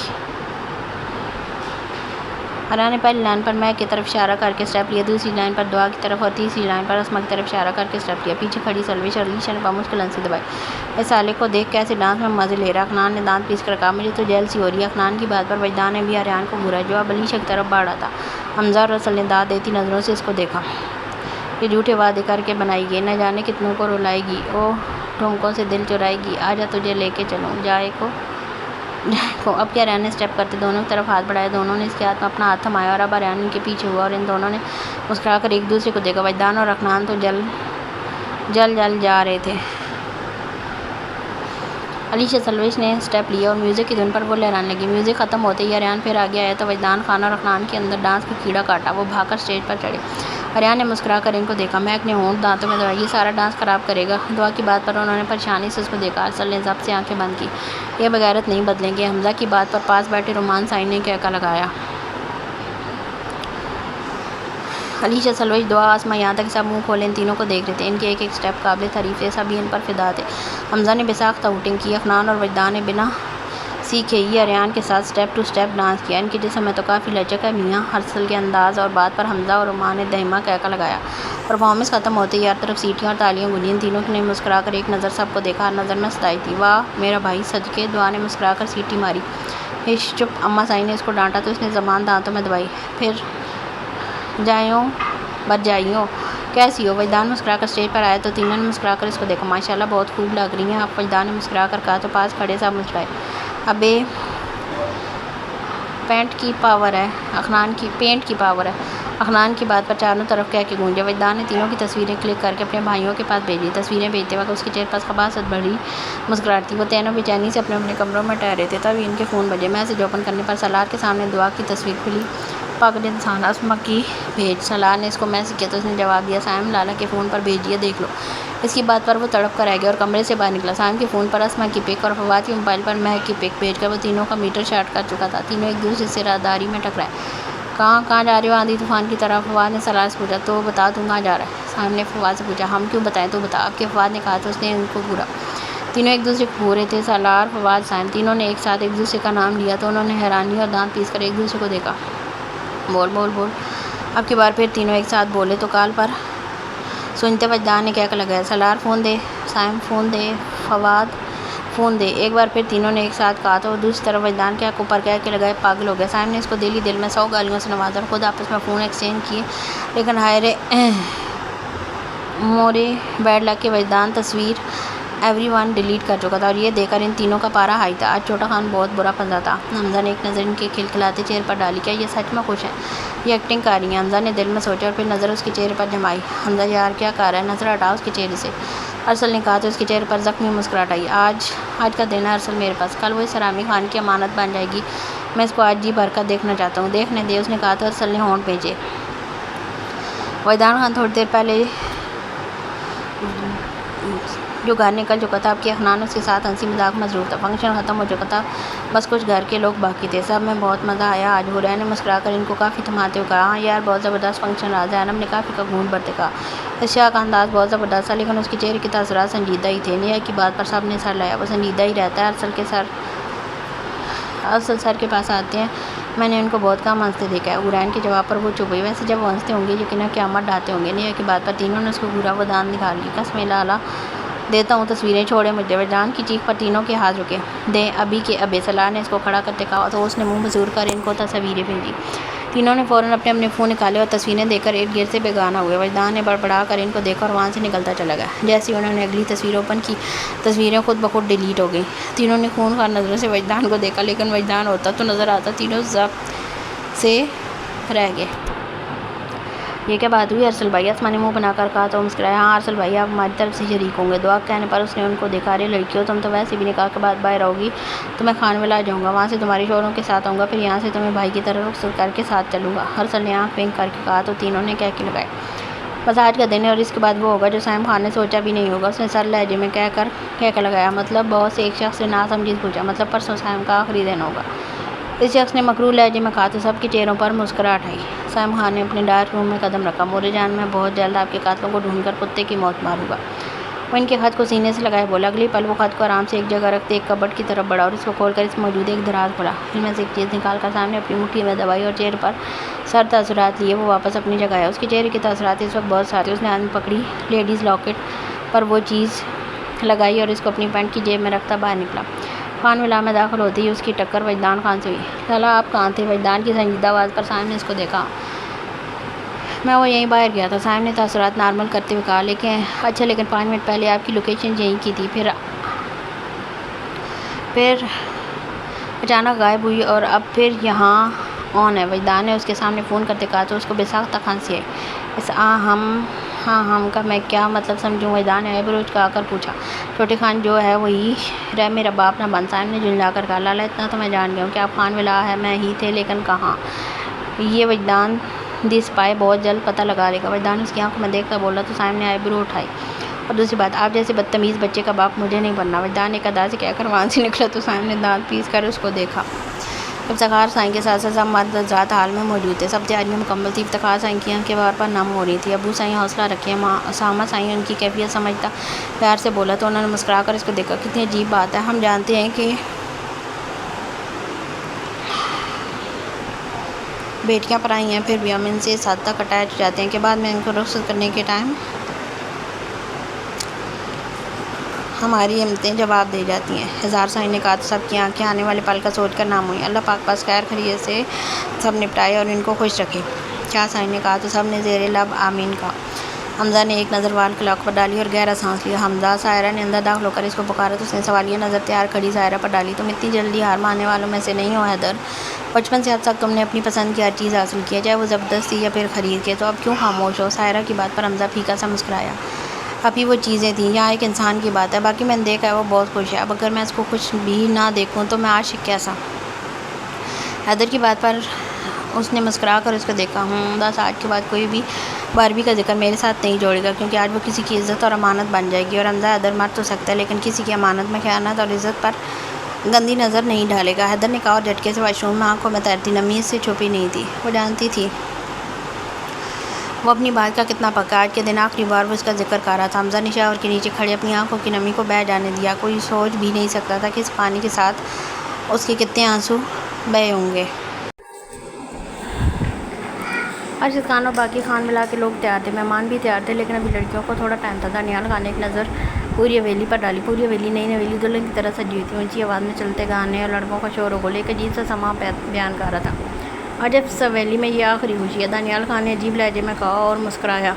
[SPEAKER 1] عریان نے پہلی لائن پر مہک کی طرف اشارہ کر کے اسٹیپ لیا، دوسری لائن پر دعا کی طرف اور تیسری لائن پر اسما کی طرف اشارہ کر کے اسٹیپ لیا۔ پیچھے کھڑی سلوش اور علیشا نے بمشکل ہنسی دبائی۔ اس سالے کو دیکھ کیسے ڈانس میں مزے لے رہا۔ اخنان نے دانت پیس کر کہا، مجھے تو جیل سی ہو رہی ہے۔ اخنان کی بات پر وجدان نے بھی عریان کو گھورا جو اب علیشا کی طرف بڑھ رہا تھا۔ حمزہ اور ارسل نے داد دیتی نظروں سے اس کو دیکھا۔ یہ جھوٹے وعدے کر کے بنائی گئی، نہ جانے کتنوں کو رلائے گی، اوہ ٹھمکوں سے دل چرائے گی، آجا تجھے لے کے چلوں جائے کو۔ اب کیا عریان نے اسٹیپ کرتے دونوں کی طرف ہاتھ بڑھائے، دونوں نے اس کے ہاتھ میں اپنا ہاتھ تھمایا اور اب عریان ان کے پیچھے ہوا اور ان دونوں نے مسکرا کر ایک دوسرے کو دیکھا۔ وجدان اور اخنان تو جل جا رہے تھے۔ علیشہ سلوش نے اسٹیپ لیا اور میوزک کی دھن پر وہ لہرانے لگی۔ میوزک ختم ہوتے ہی ریان پھر آگے آیا تو وجدان خان اور عقنان کے اندر ڈانس کا کیڑا کاٹا۔ وہ بھاگ کر اسٹیج پر چڑھے۔ ریان نے مسکرا کر ان کو دیکھا۔ مہک نے ہونٹ دانتوں میں دبائے، یہ سارا ڈانس خراب کرے گا۔ دعا کی بات پر انہوں نے پریشانی سے اس کو دیکھا۔ ارسل نے ضبط سے آنکھیں بند کی۔ یہ بغیرت نہیں بدلیں گے۔ حمزہ کی بات پر پاس بیٹھے رومان سائن نے کہکا لگایا۔ علیشہ سلوش، دعا، آسماں، یہاں تک کہ سب منہ کھولے ان تینوں کو دیکھ رہے تھے۔ ان کے ایک ایک اسٹیپ قابل تعریف تھے، سبھی ان پر فدا تھے۔ حمزہ نے بے ساختہ ہوٹنگ کی۔ عقنان اور وجدان نے بنا سیکھے ہی ریان کے ساتھ اسٹیپ ٹو اسٹیپ ڈانس کیا۔ ان کے جسم میں تو کافی لچک ہے میاں۔ ارسل کے انداز اور بات پر حمزہ اور رومان نے دہما کہکا لگایا۔ پرفارمنس ختم ہوتے ہی ہر طرف سیٹیاں اور تالیاں گونجیں۔ ان تینوں نے مسکرا کر ایک نظر سب کو دیکھا، ہر نظر میں صدائی تھی۔ واہ میرا بھائی صدقے، دعا نے مسکرا کر سیٹی ماری۔ ہش چپ، اماں سائن نے اس کو ڈانٹا تو اس نے زبان دانتوں میں دبائی۔ پھر جائیوں برجائیوں، کیسی ہو؟ وجدان مسکرا کر اسٹیج پر آیا تو تینوں نے مسکرا کر اس کو دیکھا۔ ماشاءاللہ بہت خوب لگ رہی ہیں آپ، وجدان نے مسکرا کر کہا تو پاس کھڑے سب مسکرائے۔ ابے پینٹ کی پاور ہے، عقنان کی بات پر چاروں طرف کہہ کے گونجے۔ وجدان نے تینوں کی تصویریں کلک کر کے اپنے بھائیوں کے پاس بھیجی۔ تصویریں بھیجتے وقت اس کے چہرے پر خباثت بھری مسکراہٹ تھی۔ وہ تینوں بے چینی سے اپنے اپنے کمروں میں ٹہرے تھے، تبھی ان کے فون بجے۔ میسج اوپن کرنے پر سالار کے سامنے دعا کی تصویر کھلی۔ پاگل انسان، آسماں کی بھیج۔ سالار نے اس کو میسج کیا تو اس نے جواب دیا، سائم لالا کے فون پر بھیجی ہے، دیکھ لو۔ اس کی بات پر وہ تڑپ کر رہ گیا اور کمرے سے باہر نکلا۔ سائم کے فون پر آسماں کی پک اور فواد کے موبائل پر مہک کی پک بھیج کر وہ تینوں کا میٹر شارٹ کر چکا تھا۔ تینوں ایک دوسرے سے راہداری میں ٹکرائے۔ کہاں جا رہے ہو آندھی طوفان کی طرح؟ فواد نے سالار سے پوچھا۔ تو بتا دوں کہاں جا رہا ہے؟ سائم نے فواد سے پوچھا۔ ہم کیوں بتائیں، تو بتا، اب کہ فواد نے کہا تو اس نے ان کو گھورا۔ تینوں ایک دوسرے کو گھورے تھے، سالار، فواد، سائم۔ تینوں نے ایک ساتھ ایک دوسرے کا نام لیا تو انہوں نے حیرانی اور دانت پیس کر ایک دوسرے کو دیکھا۔ بول بول بول۔ اب کی بار پھر تینوں ایک ساتھ بولے تو کال پر سنتے وجدان نے کہکا لگایا، سالار فون دے، سائم فون دے، فواد فون دے۔ ایک بار پھر تینوں نے ایک ساتھ کہا تو دوسری طرف وجدان کے حق اوپر کہہ کے لگائے، پاگل ہو گیا۔ سائم نے اس کو دل ہی دل میں 100 گالیوں سے نوازا اور خود آپس میں فون ایکسچینج کیے، لیکن ہائے رے مورے بیڈ لک کے وجدان تصویر ایوری ون ڈیلیٹ کر چکا تھا اور یہ دیکھ کر ان تینوں کا پارا ہائی تھا۔ آج چھوٹا خان بہت برا پھنسا تھا۔ حمزہ نے ایک نظر ان کے کھلکھلاتے چہرے پر ڈالی، کیا یہ سچ میں خوش ہیں؟ یہ ایکٹنگ کر رہی ہیں؟ حمزہ نے دل میں سوچا اور پھر نظر اس کے چہرے پر جمائی۔ حمزہ یار کیا کر رہا ہے، نظر ہٹا اس کے چہرے سے، ارسل نے کہا تو اس کے چہرے پر زخمی مسکراہٹ آئی۔ آج کا دن ہے ارسل میرے پاس، کل وہ اس حرامی خان کی امانت بن جائے گی، میں اس کو آج جی بھر کر دیکھنا چاہتا ہوں۔ دیکھنے دے، اس نے کہا تو ارسل نے ہونٹ بھیجے۔ وجدان خان تھوڑی دیر پہلے جو گھر نکل چکا تھا، اب کہ عقنان اس کے ساتھ ہنسی مذاق مصروف تھا۔ فنکشن ختم ہو چکا تھا، بس کچھ گھر کے لوگ باقی تھے۔ سب میں بہت مزہ آیا آج، حوریا نے مسکرا کر ان کو کافی تھماتے ہوئے کہا۔ ہاں یار بہت زبردست فنکشن رہا، زینب نے کافی کا گھونٹ بھرتے کہا۔ اشیاء کا انداز بہت زبردست تھا، لیکن اس کے چہرے کے تاثرات سنجیدہ ہی تھے۔ نیا کی بات پر سب نے سر لایا، وہ سنجیدہ ہی رہتا ہے، ارسل سر کے پاس آتے ہیں، میں نے ان کو بہت کم ہنستے دیکھا ہے۔ حورین کے جواب پر وہ چپ ہوئی، ویسے جب وہ ہنستے ہوں گے یقیناً قیامت ڈھاتے ہوں گے۔ نیا کی بات پر تینوں نے اس کو گھورا، وہ دانت نکال لی۔ قسمیں لالا دیتا ہوں تصویریں چھوڑے مجھے۔ وجدان کی چیخ پر تینوں کے ہاتھ رکے۔ دیں ابھی کے ابے، سالار نے اس کو کھڑا کرتے کہا تو اس نے منہ بزور کر ان کو تصویریں بھیجی۔ تینوں نے فوراً اپنے اپنے فون نکالے اور تصویریں دیکھ کر ارد گرد سے بیگانہ ہوئے۔ وجدان نے بڑبڑا کر ان کو دیکھا اور وہاں سے نکلتا چلا گیا۔ جیسے ہی انہوں نے اگلی تصویر اوپن کی، تصویریں خود بخود ڈیلیٹ ہو گئیں۔ تینوں نے خونخوار نظروں سے وجدان کو دیکھا، لیکن وجدان ہوتا تو نظر آتا تینوں ضبط سے رہ گئے۔ یہ کیا بات ہوئی ارسل بھائی؟ آسماں نے منہ بنا کر کہا تو مسکرایا۔ ہاں ارسل بھائی، آپ ہماری طرف سے شریک ہوں گے۔ دعا کے کہنے پر اس نے ان کو دیکھا، ارے لڑکیوں، تم تو ویسے بھی نکاح کے بعد باہر رہو گی، تو میں خانویل آ جاؤں گا، وہاں سے تمہارے شوہروں کے ساتھ آؤں گا، پھر یہاں سے تمہیں بھائی کی طرح رخصت کر کے ساتھ چلوں گا۔ ارسل نے آنکھ پھینک کر کے کہا تو تینوں نے کہکے لگائے۔ بس آج کا دن ہے اور اس کے بعد وہ ہوگا جو سائم خان نے سوچا بھی نہیں ہوگا۔ اس نے سر لہجے میں کہہ کر کہکا لگایا، مطلب؟ بہت سے ایک شخص نے ناسمجھیز پوچھا۔ مطلب پرسوں سائم کا آخری دن ہوگا، اس شخص نے مکروہ لہجے میں کہا تو سب کے چہروں پر مسکراہٹ آئی۔ سائم خان نے اپنے ڈارک روم میں قدم رکھا۔ مورے جان، میں بہت جلد آپ کے قاتلوں کو ڈھونڈ کر کتے کی موت ماروں گا۔ وہ ان کے خط کو سینے سے لگائے بولا۔ اگلی پل وہ خط کو آرام سے ایک جگہ رکھتے ایک کبڈ کی طرف بڑھا اور اس کو کھول کر اس میں موجود ایک دراز کھولا۔ ان میں سے ایک چیز نکال کر سامنے اپنی مٹھی میں دبائی اور چہرے پر سر تاثرات لیے وہ واپس اپنی جگہ آیا۔ اس کے چہرے کے تاثرات اس وقت بہت ساتھ تھے۔ اس نے ہاتھ میں پکڑی لیڈیز لاکٹ پر وہ چیز لگائی اور اس کو اپنی پینٹ کی جیب میں رکھتا باہر نکلا۔ خان ولا میں داخل ہوتے ہی اس کی ٹکر وجدان خان سے ہوئی۔ لالا آپ کہاں تھے؟ وجدان کی سنجیدہ آواز پر سائم نے اس کو دیکھا۔ میں وہ یہیں باہر گیا تھا، سائم نے تاثرات نارمل کرتے ہوئے کہا۔ لیکن 5 منٹ پہلے آپ کی لوکیشن یہیں کی تھی، پھر اچانک غائب ہوئی اور اب پھر یہاں آن ہے۔ وجدان نے اس کے سامنے فون کرتے کہا تو اس کو بے ساختہ کھانسی آئی۔ ہاں ہم کا میں کیا مطلب سمجھوں؟ وجدان نے ایبرو چکا کر پوچھا۔ چھوٹے خان جو ہے وہی رہ میرا باپ نہ بن، صاحب نے جھنجھلا کر کہا۔ لالا اتنا تو میں جان گیا ہوں کہ آپ خان ولا ہے میں ہی تھے، لیکن کہاں؟ یہ وجدان دی سپاہی بہت جلد پتہ لگا لے گا، وجدان اس کی آنکھوں میں دیکھ کر بولا تو صاحب نے ایبرو اٹھائی۔ اور دوسری بات، آپ جیسے بدتمیز بچے کا باپ مجھے نہیں بننا، وجدان نے ایک ادا سے کہہ کر وہاں سے نکلا تو صاحب نے دانت پیس کر اس کو دیکھا۔ افتخار صاحب کے ساتھ سب مرد حضرات حال میں موجود تھے، سب تیاریاں مکمل تھیں۔ افتخار صاحب کی آنکھیں بار بار نم ہو رہی تھیں۔ ابو صاحب حوصلہ رکھیں، اسامہ صاحب ان کی کیفیت سمجھتا پیار سے بولا تو انہوں نے مسکرا کر اس کو دیکھا۔ کتنی عجیب بات ہے، ہم جانتے ہیں کہ بیٹیاں پرائی ہیں، پھر بھی ہم ان سے اس حد تک اٹیچ ہو جاتے ہیں کہ بعد میں ان کو رخصت کرنے کے ٹائم ہماری ہمتیں جواب دے جاتی ہیں۔ ہزار صاحب نے کہا تو سب کی آنکھیں آنے والے پل کا سوچ کر نم ہوئیں۔ اللہ پاک پاس خیر خیریت سے سب نپٹائے اور ان کو خوش رکھے۔ شاہ صاحب نے کہا تو سب نے زیر لب آمین کہا۔ حمزہ نے ایک نظر وال کلاک پر ڈالی اور گہرا سانس لیا۔ حمزہ، سائرہ نے اندر داخل ہو کر اس کو پکارا تو اس نے سوالیہ نظر تیار کھڑی سائرہ پر ڈالی۔ تم اتنی جلدی ہار ماننے والوں میں سے نہیں ہو حیدر، بچپن سے اب تک تم نے اپنی پسند کی ہر چیز حاصل کی ہے، چاہے وہ زبردستی یا پھر خرید کے، تو اب کیوں خاموش ہو؟ سائرہ کی بات پر حمزہ پھیکا سا مسکرایا۔ ابھی وہ چیزیں تھیں، یہاں ایک انسان کی بات ہے، باقی میں نے دیکھا ہے وہ بہت خوش ہے، اب اگر میں اس کو خوش بھی نہ دیکھوں تو میں عاشق کیسا؟ حیدر کی بات پر اس نے مسکرا کر اس کو دیکھا۔ بس آج کے بعد کوئی بھی باربی کا ذکر میرے ساتھ نہیں جوڑے گا، کیونکہ آج وہ کسی کی عزت اور امانت بن جائے گی۔ اور حمزہ، حیدر مر تو سکتا ہے لیکن کسی کی امانت میں خیانت اور عزت پر گندی نظر نہیں ڈالے گا، حیدر نے کہا اور جھٹکے سے واش روم میں آنکھوں میں تیرتی نمی اس سے چھپی نہیں تھی۔ وہ جانتی تھی وہ اپنی بات کا کتنا پکا، آج کے دن آخری بار وہ اس کا ذکر کر رہا تھا۔ حمزہ نے شاور کے نیچے کھڑے اپنی آنکھوں کی نمی کو بہہ جانے دیا۔ کوئی سوچ بھی نہیں سکتا تھا کہ اس پانی کے ساتھ اس کے کتنے آنسو بہے ہوں گے۔ ارشد خان اور باقی خان ملا کے لوگ تیار تھے، مہمان بھی تیار تھے، لیکن ابھی لڑکیوں کو تھوڑا ٹائم تھا۔ دانیال خان نے ایک نظر پوری حویلی پر ڈالی۔ پوری حویلی نئی حویلی دلہن کی طرح سجی ہوئی تھی، اونچی آواز میں چلتے گانے اور لڑکوں کا شور و غل ایک عجیب سا سما بیان کر رہا تھا۔ اور جب اس حویلی میں یہ آخری خوشی ہے، دانیال خان نے عجیب لہجے میں کہا اور مسکرایا۔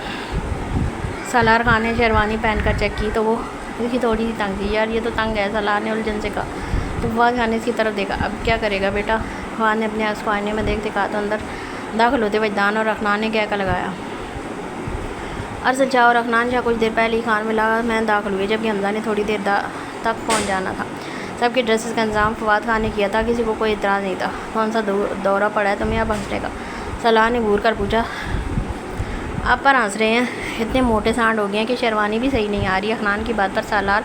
[SPEAKER 1] سالار خان نے شیروانی پہن کر چیک کی تو وہ اس کی تھوڑی سی تنگ تھی۔ یار یہ تو تنگ ہے، سالار نے الجھن سے کہا۔ تو فواد خان نے اس کی طرف دیکھا۔ اب کیا کرے گا بیٹا؟ فواد نے اپنے اس کو آئینے میں دیکھتے کہا تو اندر داخل ہوتے وجدان اور افنان نے کہہ لگایا۔ ارسل شاہ اور افنان شاہ کچھ دیر پہلے ہی خان ملا میں داخل ہوئے، جبکہ حمزہ نے تھوڑی دیر تک پہنچ جانا تھا۔ سب کے ڈریسز کا انتظام فواد خان نے کیا تھا، کسی کو کوئی اعتراض نہیں تھا۔ کون سا دورہ پڑا ہے تمہیں اب ہنسنے کا؟ سالار نے گھور کر پوچھا۔ آپ پر ہنس رہے ہیں؟ اتنے موٹے سانڈ ہو گئے ہیں کہ شیروانی بھی صحیح نہیں آ رہی۔ افنان کی بات پر سالار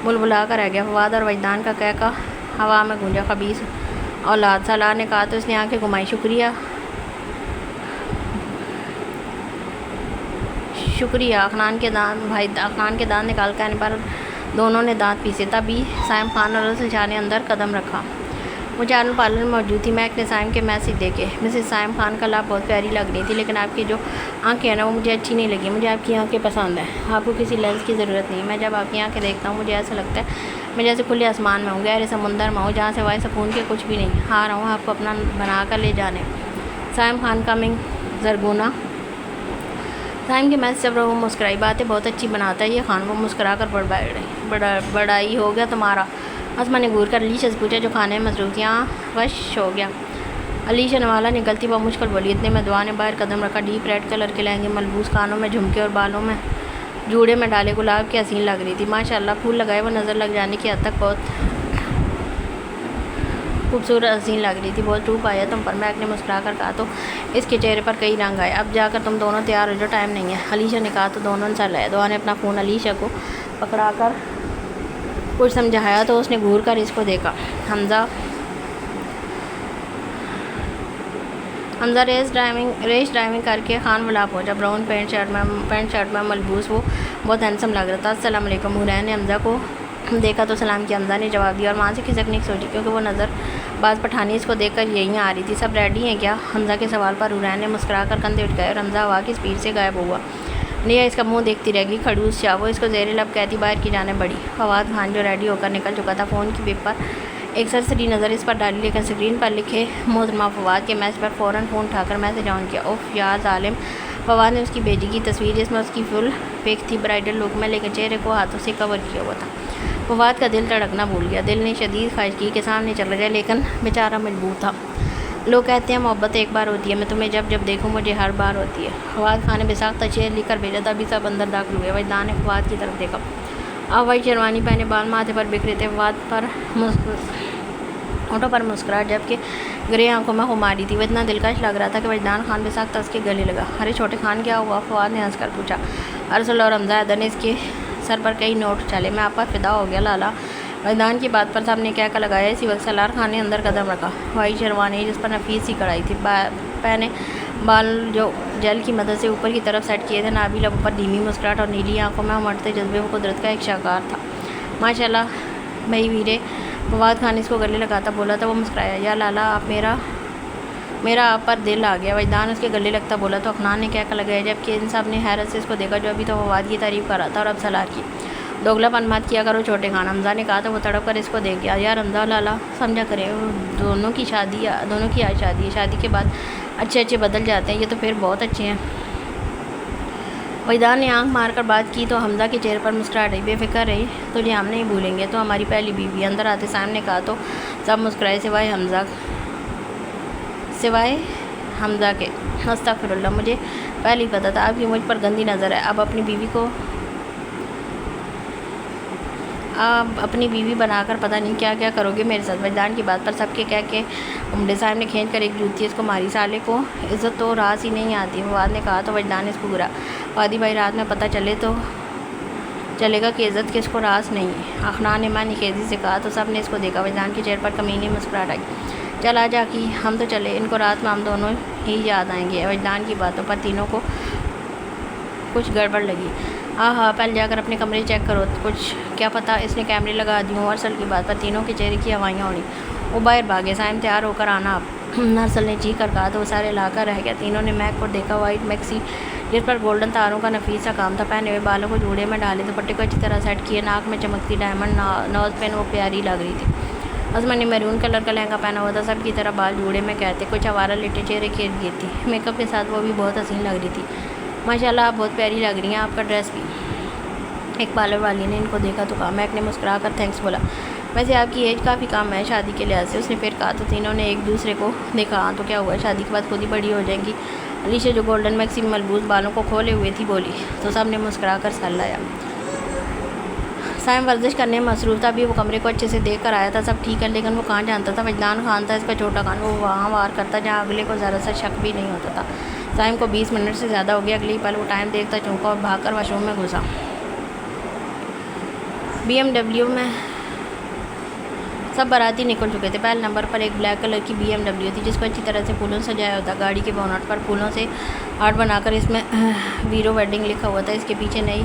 [SPEAKER 1] بلبلا کر رہ گیا۔ فواد اور وجدان کا کہہ ہوا میں گونجا، خبیث اولاد۔ سالار نے کہا تو اس نے آنکھیں گھمائی۔ شکریہ۔ افنان کے دانت نکال کر پر دونوں نے دانت پیسے۔ تبھی سائم خان اور ارسل شاہ نے اندر قدم رکھا۔ وہ چاروں پارلر میں موجود تھی۔ مہک نے سائم کے میسج دیکھے۔ مسز سائم خان کا لب بہت پیاری لگ رہی تھی، لیکن آپ کی جو آنکھیں ہیں نا وہ مجھے اچھی نہیں لگی۔ مجھے آپ کی آنکھیں پسند ہیں، آپ کو کسی لینس کی ضرورت نہیں۔ میں جب آپ کی آنکھیں دیکھتا ہوں مجھے ایسا لگتا ہے میں جیسے کھلے آسمان میں ہوں، گہرے سمندر میں ہوں، جہاں سے وائے سکون کے کچھ بھی نہیں۔ آ رہا ہوں آپ کو اپنا بنا کر لے جانے۔ سائم خان کمنگ زرگونا۔ سائم کے میسج جب وہ مسکرائی، باتیں بہت اچھی بناتا ہے یہ خان۔ وہ مسکرا کر بڑائی ہو گیا تمہارا؟ اسما نے گور کر علیشا سے پوچھا جو کھانے میں مصروف تھی۔ ہاں وش ہو گیا، علیشا نوالا نکلتی وہ مشکل بولی۔ اتنے میں دعا نے باہر قدم رکھا۔ ڈیپ ریڈ کلر کے لہنگے ملبوس، کانوں میں جھمکے اور بالوں میں جوڑے میں ڈالے گلاب کی حسین لگ رہی تھی۔ ماشاء اللہ، پھول لگائے وہ نظر لگ جانے کی حد تک بہت خوبصورت حسین لگ رہی تھی۔ بہت روپ آیا تم پر، مہک نے مسکرا کر کہا تو اس کے چہرے پر کئی رنگ آئے۔ اب جا کر تم دونوں تیار ہو جو، ٹائم نہیں ہے، علیشا نے کہا تو دونوں نے سر لائے۔ دعا نے اپنا فون علیشا کو پکڑا کر کچھ سمجھایا تو اس نے گھور کر اس کو دیکھا۔ حمزہ ریس ڈرائیونگ کر کے خان ولا پہنچا۔ براؤن پینٹ شرٹ میں ملبوس وہ بہت ہینڈسم لگ رہا تھا۔ السلام علیکم۔ حورین نے حمزہ کو دیکھا تو سلام کیا۔ حمزہ نے جواب دیا اور وہاں سے کھسکنے کی سوچی، کیونکہ وہ نظر باز پٹھانی اس کو دیکھ کر یہیں آ رہی تھی۔ سب ریڈی ہیں کیا؟ حمزہ کے سوال پر حورین نے مسکرا کر کندھے اٹھائے اور حمزہ ہوا کی اسپیڈ سے غائب ہوا۔ نیا اس کا منہ دیکھتی رہ گئی۔ کھڑوس شاہ وہ اس کو زیر لب کہتی باہر کی جانب بڑھی۔ فواد خان جو ریڈی ہو کر نکل چکا تھا، فون کی بپ پر ایک سرسری نظر اس پر ڈالی، لیکن اسکرین پر لکھے محترمہ فواد کے میسج پر فوراً فون اٹھا کر میسج آن کیا۔ اوف یار ظالم! فواد نے اس کی بھیجی کی تصویر جس میں اس کی فل پک تھی برائڈل لک میں، لیکن چہرے کو ہاتھوں سے کور کیا ہوا تھا۔ فواد کا دل دھڑکنا بھول گیا۔ دل نے شدید خواہش کی کہ سامنے چلا جائے، لیکن بیچارہ مجبور تھا۔ لوگ کہتے ہیں محبت ایک بار ہوتی ہے، میں تمہیں جب جب دیکھوں مجھے ہر بار ہوتی ہے۔ فواد خان نے بساختہ شعر لکھ کر بھیجا تھا، ابھی سب اندر داخل ہوئے۔ وجدان نے فواد کی طرف دیکھا، آوائی شیروانی پہنے، بال ماتھے پر بکھرے تھے، فواد پر ہونٹوں پر مسکراہٹ جبکہ گرے آنکھوں میں خماری تھی۔ وہ اتنا دلکش لگ رہا تھا کہ وجدان خان بساختہ اس کے گلے لگا۔ ارے چھوٹے خان کیا ہوا؟ فواد نے ہنس کر پوچھا۔ ارسل اور حمزہ حیدر نے اس کے سر پر کئی نوٹ اچھالے۔ میں آپ پر فدا ہو گیا لالا۔ وجدان کی بات پر سب نے کہہ کر لگایا۔ اسی وقت سالار خان نے اندر قدم رکھا۔ وائی شیروانی جس پر نفیس سی کڑھائی تھی، پہنے بال جو جیل کی مدد سے اوپر کی طرف سیٹ کیے تھے، نابی لبوں پر دھیمی مسکراہٹ اور نیلی آنکھوں میں امڑتے جذبے، وہ قدرت کا ایک شاہکار تھا۔ ماشاء اللہ بھائی ویرے، فواد خان اس کو گلے لگاتا بولا تھا۔ وہ مسکرایا۔ یا لالا، آپ میرا آپ پر دل آ گیا، وجدان اس کے گلے لگتا بولا تو افنان نے کہہ کر لگایا، جبکہ ان سب نے حیرت سے اس کو دیکھا جو ابھی تو فواد کی تعریف کر رہا تھا اور اب سالار کی۔ دوگلا پن مت کیا کرو چھوٹے خان، حمزہ نے کہا تو وہ تڑپ کر اس کو دیکھ گیا۔ یار حمزہ لالا سمجھا کریں، دونوں کی آج شادی ہے، شادی کے بعد اچھے بدل جاتے ہیں، یہ تو پھر بہت اچھے ہیں۔ وجدان نے آنکھ مار کر بات کی تو حمزہ کے چہرے پر مسکراہٹ رہی۔ بے فکر رہی، تجھے ہم نہیں بھولیں گے، تو ہماری پہلی بیوی۔ اندر آتے صائم نے کہا تو سب مسکرائے سوائے حمزہ کے۔ استغفر اللہ، مجھے پہلے ہی پتہ تھا آپ کی مجھ پر گندی نظر ہے۔ آپ اپنی بیوی بنا کر پتہ نہیں کیا کیا کرو گے میرے ساتھ۔ وجدان کی بات پر سب کے کہہ کے امڑے۔ صاحب نے کھینچ کر ایک جوتی اس کو ماری۔ سالے کو عزت تو راس ہی نہیں آتی، فواد نے کہا تو وجدان نے اس کو گرا۔ فادی بھائی رات میں پتہ چلے گا کہ عزت کس کو راس نہیں ہے، افنان نے معنی خیزی سے کہا تو سب نے اس کو دیکھا۔ وجدان کے چہرے پر کمینی مسکراہٹ آئی۔ چل آ جا کی، ہم تو چلے، ان کو رات میں ہم دونوں ہی یاد آئیں گے۔ وجدان کی باتوں پر تینوں کو کچھ گڑبڑ لگی۔ ہاں پہلے جا کر اپنے کمرے چیک کرو، کچھ کیا پتہ اس نے کیمرے لگا دی ہوں۔ ارسل کی بات پر تینوں کے چہرے کی ہوائیاں اڑیں۔ وہ باہر بھاگے۔ صائم تیار ہو کر آنا اب، ارسل نے چیخ کر کہا تو وہ سارے علاقہ رہ گیا۔ تینوں نے میک کو دیکھا، وائٹ میکسی جس پر گولڈن تاروں کا نفیس سا کام تھا پہنے ہوئے، بالوں کو جوڑے میں ڈالے، دوپٹے کو اچھی طرح سیٹ کیے، ناک میں چمکتی ڈائمنڈ نوز پن، وہ پیاری لگ رہی تھی۔ عظمت نے میرون کلر کا لہنگا پہنا ہوا تھا، سب کی طرح بال جوڑے میں کہتے، کچھ آوارہ لٹے چہرے کی ارد گرد تھی، میک اپ کے ساتھ وہ بھی بہت حسین لگ رہی تھی۔ ماشاء اللہ آپ بہت پیاری لگ رہی ہیں، آپ کا ڈریس بھی۔ ایک پارلر والی نے ان کو دیکھا تو کہا۔ میک نے مسکرا کر تھینکس بولا۔ ویسے آپ کی ایج کافی کم ہے شادی کے لحاظ سے، اس نے پھر کہا تو تینوں نے ایک دوسرے کو دیکھا۔ ہاں تو کیا ہوا، شادی کے بعد خود ہی بڑی ہو جائیں گی۔ علیشا جو گولڈن میکسی میں ملبوس بالوں کو کھولے ہوئے تھی بولی تو سب نے مسکرا کر سر لایا۔ صائم ورزش کرنے میں مصروف تھا، ابھی وہ کمرے کو اچھے سے دیکھ کر آیا تھا۔ سب ٹھیک ہے، لیکن وہ کہاں جانتا تھا وجدان خان تھا اس کا چھوٹا خان، وہ وہاں وار کرتا جہاں اگلے کو ذرا سا شک بھی نہیں ہوتا تھا۔ صائم کو 20 منٹ سے زیادہ ہو گیا، اگلی پل وہ ٹائم دیکھتا چونکا اور بھاگ کر واش روم میں گھسا۔ BMW میں سب باراتی نکل چکے تھے۔ پہلے نمبر پر ایک بلیک کلر کی BMW تھی جس کو اچھی طرح سے پھولوں سے سجایا ہوتا، گاڑی کے بونٹ پر پھولوں سے ہارٹ بنا کر اس میں ویرو ویڈنگ لکھا ہوا تھا۔ اس کے پیچھے نئی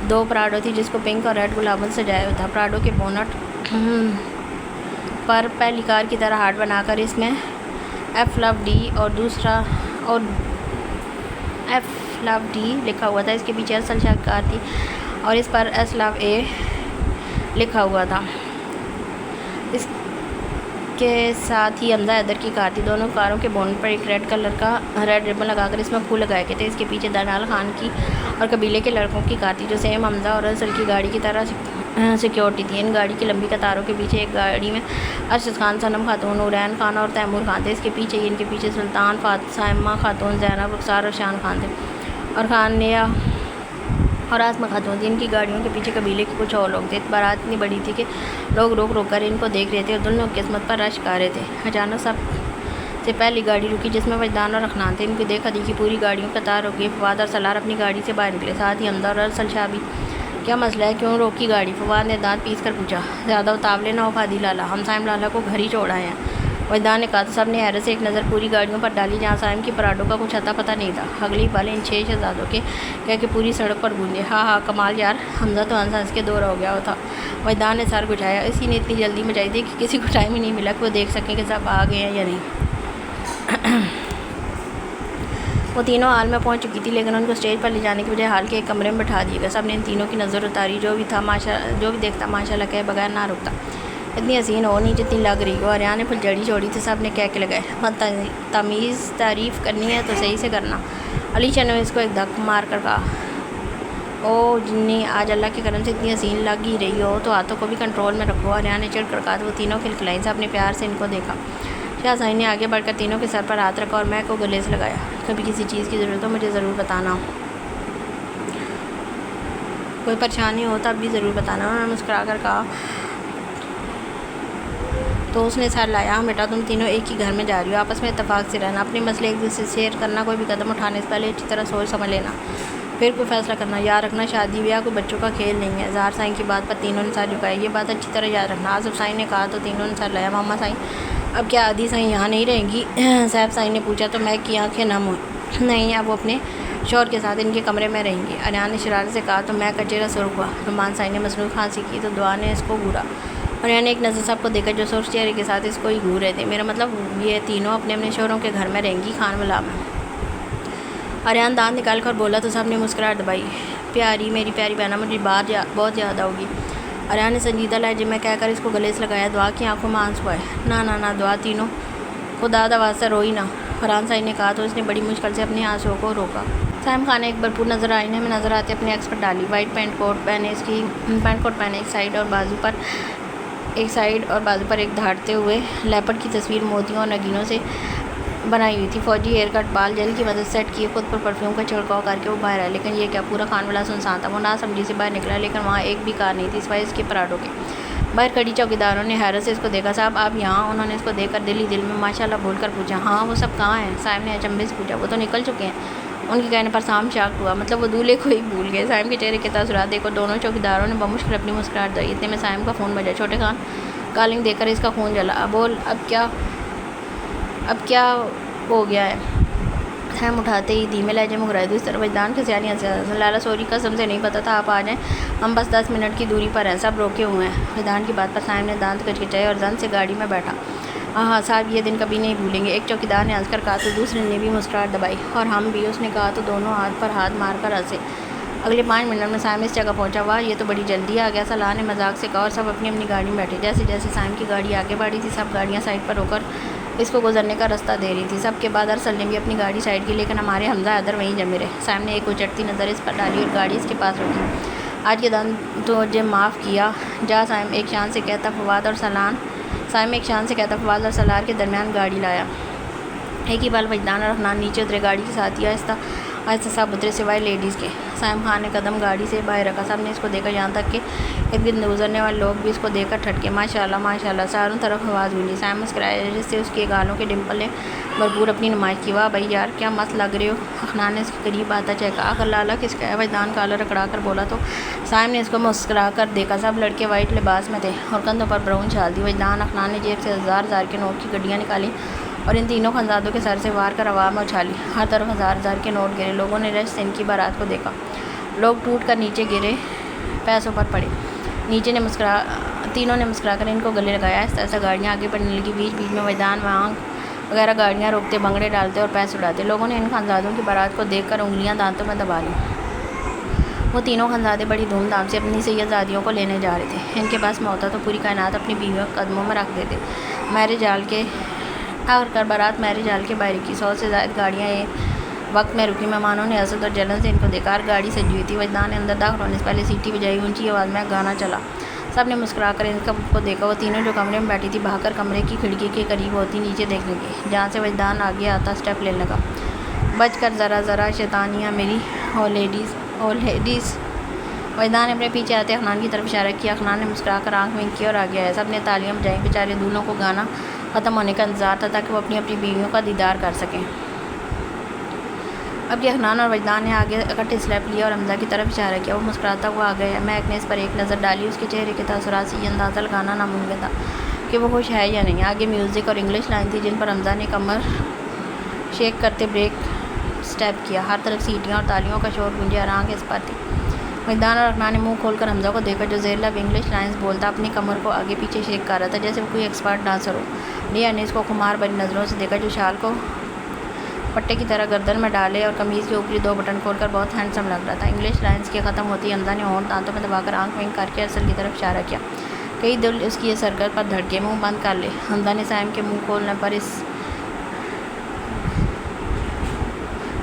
[SPEAKER 1] 2 پراڈو تھی جس کو پنک اور ریڈ گلابوں سے سجایا ہوا تھا۔ پراڈو کے بونٹ پر پہلی کار کی طرح ہارٹ بنا کر اس میں ایف لو ڈی لکھا ہوا تھا۔ اس کے پیچھے اصل شاہ کار تھی اور اس پر ایس لو اے لکھا ہوا تھا۔ اس کے ساتھ ہی حمزہ حیدر کی کار تھی۔ دونوں کاروں کے بونٹ پر ایک ریڈ کلر کا ریڈ ربن لگا کر اس میں پھول لگائے گئے تھے۔ اس کے پیچھے دانال خان کی اور قبیلے کے لڑکوں کی کار تھی جو سیم حمزہ اور ارسل کی گاڑی کی طرح سیکیورٹی تھی۔ ان گاڑی کی لمبی قطاروں کے پیچھے ایک گاڑی میں ارشد خان، صنم خاتون، نورین خان اور تیمور خان تھے۔ اس کے پیچھے ان کے پیچھے سلطان، سائمہ خاتون، زینب، رخسار اور شان خان تھے اور خانیہ اور آسمہ خاتون تھی۔ ان کی گاڑیوں کے پیچھے قبیلے کے کچھ اور لوگ تھے۔ بارات اتنی بڑی تھی کہ لوگ روک کر ان کو دیکھ رہے تھے اور دلہنوں کی قسمت پر رشک آ رہے تھے۔ اچانک سب سے پہلی گاڑی رکی جس میں وجدان اور افنان تھے۔ ان کی دیکھا دیکھی پوری گاڑیوں کی قطار رک گئی۔ فواد اور سالار اپنی گاڑی سے باہر نکلے، ساتھ ہی حمزہ اور ارسل شاہ بھی۔ کیا مسئلہ ہے، کیوں روکی گاڑی؟ فواد نے دانت پیس کر پوچھا۔ زیادہ اتاولے نہ ہو فادی لالا، ہم صائم لالا کو گھر ہی چھوڑ آئے ہیں، وجدان نے کہا تو سب نے حیرت سے ایک نظر پوری گاڑیوں پر ڈالی جہاں صائم کی پراڈو کا کچھ اتا پتہ نہیں تھا۔ اگلی پل ان 6 شہزادوں کے کہہ کے پوری سڑک پر گونجے۔ ہاں کمال یار، حمزہ تو ہنس کے دور ہو گیا تھا۔ وجدان نے سر گھٹایا، اسی نے اتنی جلدی مچائی تھی کہ کسی کو ٹائم ہی نہیں ملا کہ وہ دیکھ سکیں کہ سب آ گئے ہیں یا نہیں۔ وہ تینوں ہال میں پہنچ چکی تھی لیکن ان کو اسٹیج پر لے جانے کی بجائے ہال کے ایک کمرے میں بٹھا دیا گیا۔ سب نے ان تینوں کی نظر اتاری، جو بھی دیکھتا ماشاء اللہ کہے بغیر نہ رکتا۔ اتنی حسین ہو نہیں جتنی لگ رہی ہو، آریان نے پھلجھڑی چھوڑی تھی، سب نے کہہ کے لگائے، تمیز تعریف کرنی ہے تو صحیح سے کرنا۔ علیشا نے اس کو ایک دھک مار کر کہا، او جنی، آج اللہ کے کرم سے اتنی حسین لگ ہی رہی ہو تو ہاتھوں کو بھی کنٹرول میں رکھو۔ آریان نے چڑھ کر کہا تو وہ تینوں کھلکھلائیں۔ سب نے پیار سے ان کو دیکھا۔ شاہ سائن نے آگے بڑھ کر تینوں کے سر پر ہاتھ رکھا اور مہک کو گلے سے لگایا۔ کبھی کسی چیز کی ضرورت ہو مجھے ضرور بتانا، کوئی پریشانی ہو تب بھی ضرور بتانا، انہوں نے مسکرا کر کہا۔ تو اس نے سر لایا۔ بیٹا تم تینوں ایک ہی گھر میں جا رہی ہو، آپس میں اتفاق سے رہنا، اپنے مسئلے ایک دوسرے سے شیئر کرنا، کوئی بھی قدم اٹھانے سے پہلے اچھی طرح سوچ سمجھ لینا، پھر کوئی فیصلہ کرنا۔ یاد رکھنا شادی بیاہ کوئی بچوں کا کھیل نہیں ہے۔ ظاہر سائن کی بات پر تینوں نے سر جھکایا۔ یہ بات اچھی طرح یاد رکھنا، آصف سائن نے کہا تو تینوں نے سر لایا۔ ماما سائن اب کیا عادی سائن یہاں نہیں رہیں گی؟ صاحب سائن نے پوچھا تو مہک کی آنکھیں نم ہوئیں۔ نہیں، اب وہ اپنے شوہر کے ساتھ ان کے کمرے میں رہیں گی، اریان نے شرارت سے کہا تو مہک کا چہرہ سرخ ہوا۔ نعمان سائن نے مصنوعی کھانسی کی تو دعا نے اس کو گھورا۔ اریان نے ایک نظر سب کو دیکھا جو سرخ چہرے کے ساتھ اس کو ہی گھور رہے تھے۔ میرا مطلب یہ تینوں اپنے اپنے شوہروں کے گھر میں رہیں گی خان والا میں؟ اریان دانت نکال کر بولا تو سب نے مسکراہٹ دبائی۔ پیاری، میری پیاری بہنا، مجھے بہت یاد آؤ گی، اریان نے سنجیدہ لہجے میں کہہ کر اس کو گلے سے لگایا۔ دعا کی آنکھوں میں آنسو آئے۔ نہ دعا تینوں خدا واسطہ روئی نہ، فرحان سائن نے کہا تو اس نے بڑی مشکل سے اپنے آنسوؤں کو روکا۔ سائم خان نے ایک بھرپور نظر آئینے میں نظر آتے اپنے عکس پر ڈالی۔ وائٹ پینٹ کوٹ پہنے ایک سائیڈ اور بازو پر ایک دھاڑتے ہوئے لیپرڈ کی تصویر موتیوں اور نگینوں سے بنائی ہوئی تھی۔ فوجی ہیئر کٹ، بال جیل کی مدد سیٹ کیے، خود پر پرفیوم کا چھڑکاؤ کر کے وہ باہر آیا۔ لیکن یہ کیا، پورا خانوالا سنسان تھا۔ وہ ناسمجھی سے باہر نکلا لیکن وہاں ایک بھی کار نہیں تھی سوائے اس کے پراڈو کے۔ باہر کھڑی چوکیداروں نے حیرت سے اس کو دیکھا۔ صاحب آپ یہاں؟ انہوں نے اس کو دیکھ کر دل ہی دل میں ماشاء اللہ بول کر پوچھا۔ ہاں وہ سب کہاں ہیں؟ صاحب نے اچنبھے سے پوچھا۔ وہ تو نکل چکے ہیں، ان کے کہنے پر سام شاکڈ ہوا۔ مطلب وہ دولہے کو ہی بھول گئے؟ صاحب کے چہرے کے تاثرات دیکھ کر دونوں چوکیداروں نے بمشکل اپنی مسکراہٹ دبائی۔ اتنے میں صاحب کا فون بجا۔ چھوٹے خان کالنگ دیکھ کر اس کا خون جلا۔ بول اب کیا ہو گیا ہے؟ صاحب اٹھاتے ہی دھیمے لہجے میں گھرایا۔ دوسری طرف وجدان کھسیانی ہنسا۔ لالا سوری قسم سے نہیں پتا تھا آپ آ جائیں، ہم بس 10 منٹ کی دوری پر ہیں، سب روکے ہوئے ہیں۔ وجدان کی بات پر صاحب نے دانت کچکچائے اور زن سے گاڑی میں بیٹھا۔ ہاں صاحب یہ دن کبھی نہیں بھولیں گے، ایک چوکیدار نے ہنس کر کہا تو دوسرے نے بھی مسکراہٹ دبائی۔ اور ہم بھی، اس نے کہا تو دونوں ہاتھ پر ہاتھ مار کر ہنسے۔ اگلے 5 منٹ میں صاحب اس جگہ پہنچا۔ واہ یہ تو بڑی جلدی آ گیا، صلاح نے مذاق سے کہا اور سب اپنی اپنی گاڑی میں بیٹھے۔ جیسے جیسے صاحب کی گاڑی آگے بڑھی تھی سب گاڑیاں سائڈ پر ہو کر اس کو گزرنے کا راستہ دے رہی تھی۔ سب کے بعد ارسل نے بھی اپنی گاڑی سائڈ کی، لیکن ہمارے حمزہ حیدر وہیں جمے رہے۔ صاحب نے ایک اچٹتی نظر اس پر ڈالی اور گاڑی اس کے پاس روکی۔ آج کے دن تو مجھے معاف کیا جا، صاحب ایک شان سے کہتا فواد اور سلار کے درمیان گاڑی لایا۔ ایک ہی بال وجدان اور حنان نیچے اترے، گاڑی کے ساتھ ہی آہستہ سب اترے سوائے لیڈیز کے۔ صاحب خان نے قدم گاڑی سے باہر رکھا۔ سب نے اس کو دیکھا، یہاں تک کہ ارد گرد گزرنے والے لوگ بھی اس کو دیکھ کر ٹھٹکے۔ ماشاء اللہ چاروں طرف آواز گونجی۔ صاحب مسکرایا جس سے اس کے گالوں کے ڈمپل نے بھرپور اپنی نمائش کی۔ واہ بھائی یار کیا مست لگ رہے ہو، حنان نے اس کے قریب آتا چہکا۔ آخر لالا کس کا ہے؟ وجدان کالر اکڑا کر بولا تو صاحب نے اس کو مسکرا کر دیکھا۔ سب لڑکے وائٹ لباس میں تھے اور کندھوں پر براؤن شال تھی۔ وجدان حنان نے جیب سے ہزار کے نوٹ کی گڈیاں نکالی اور ان تینوں خانزادوں کے سر سے وار کر ہوا میں اچھالی۔ ہر طرف ہزار کے نوٹ گرے۔ لوگوں نے رش سے ان کی بارات کو دیکھا۔ لوگ ٹوٹ کر نیچے گرے، پیسوں پر پڑے۔ تینوں نے مسکرا کر ان کو گلے لگایا۔ ایسا گاڑیاں آگے بڑھنے لگی۔ بیچ میں وجدان وغیرہ گاڑیاں روکتے، بھنگڑے ڈالتے اور پیسے اڑاتے۔ لوگوں نے ان خانزادوں کی بارات کو دیکھ کر انگلیاں دانتوں میں دبا لیں۔ وہ تینوں خانزادے بڑی دھوم دھام سے اپنی سیدزادیوں کو لینے جا رہے تھے۔ ان کے پاس میں ہوتا تو پوری کائنات اپنی بیویوں کے قدموں میں رکھ دیتے۔ آخرکار بارات میرج ہال کے باہر کی 100 سے زائد گاڑیاں ایک وقت میں رکی۔ مہمانوں نے حسد اور جلن سے ان کو دیکھا۔ ہر گاڑی سجی ہوئی تھی۔ وجدان نے اندر داخل ہونے سے پہلے سیٹی بجائی، اونچی آواز میں گانا چلا۔ سب نے مسکرا کر ان کو دیکھا۔ وہ تینوں جو کمرے میں بیٹھی تھی بھاگ کر کمرے کی کھڑکی کے قریب ہوتی نیچے دیکھنے کی، جہاں سے وجدان آگے آتا اسٹیپ لینے لگا۔ بچ کر ذرا شیطانیاں میری او لیڈیز۔ وجدان نے اپنے پیچھے آتے حنان کی طرف اشارہ کیا۔ حنان نے مسکرا کر آنکھ ونک کی اور آگے آیا۔ سب نے تالیاں بجائیں۔ بیچارے دولہوں کو گانا ختم ہونے کا انتظار تھا تاکہ وہ اپنی بیویوں کا دیدار کر سکیں۔ اب یہ حنان اور وجدان نے آگے اکٹھے اسٹیپ لیا اور حمزہ کی طرف اشارہ کیا۔ وہ مسکراتا ہوا آ گیا۔ مہک نے اس پر ایک نظر ڈالی۔ اس کے چہرے کے تاثرات سے یہ اندازہ لگانا ناممکن تھا کہ وہ خوش ہے یا نہیں۔ آگے میوزک اور انگلش لائن تھی جن پر حمزہ نے کمر شیک کرتے بریک اسٹیپ کیا۔ ہر طرف سیٹیاں اور تالیوں کا شور گونجا، اور آنکھ اس پر تھی۔ وجدان اور حنان نے منہ کھول کر حمزہ کو دیکھا جو زیر لب انگلش لائنز بولتا اپنی کمر کو آگے پیچھے شیک کر رہا تھا جیسے وہ کوئی ایکسپرٹ ڈانسر ہو۔ لیا نے اس کو خمار بھری نظروں سے دیکھا جو شال کو پٹے کی طرح گردن میں ڈالے اور قمیض کے اوپری 2 بٹن کھول کر بہت ہینڈسم لگ رہا تھا۔ انگلش لائنز کے ختم ہوتی حمزہ نے ہونٹ دانتوں میں دبا کر آنکھ ونک کر کے ارسل کی طرف اشارہ کیا۔ کئی دل اس کی اس حرکت پر دھڑکے۔ منہ بند کر لے۔ حمزہ نے صائم کے منہ کھولنے پر اس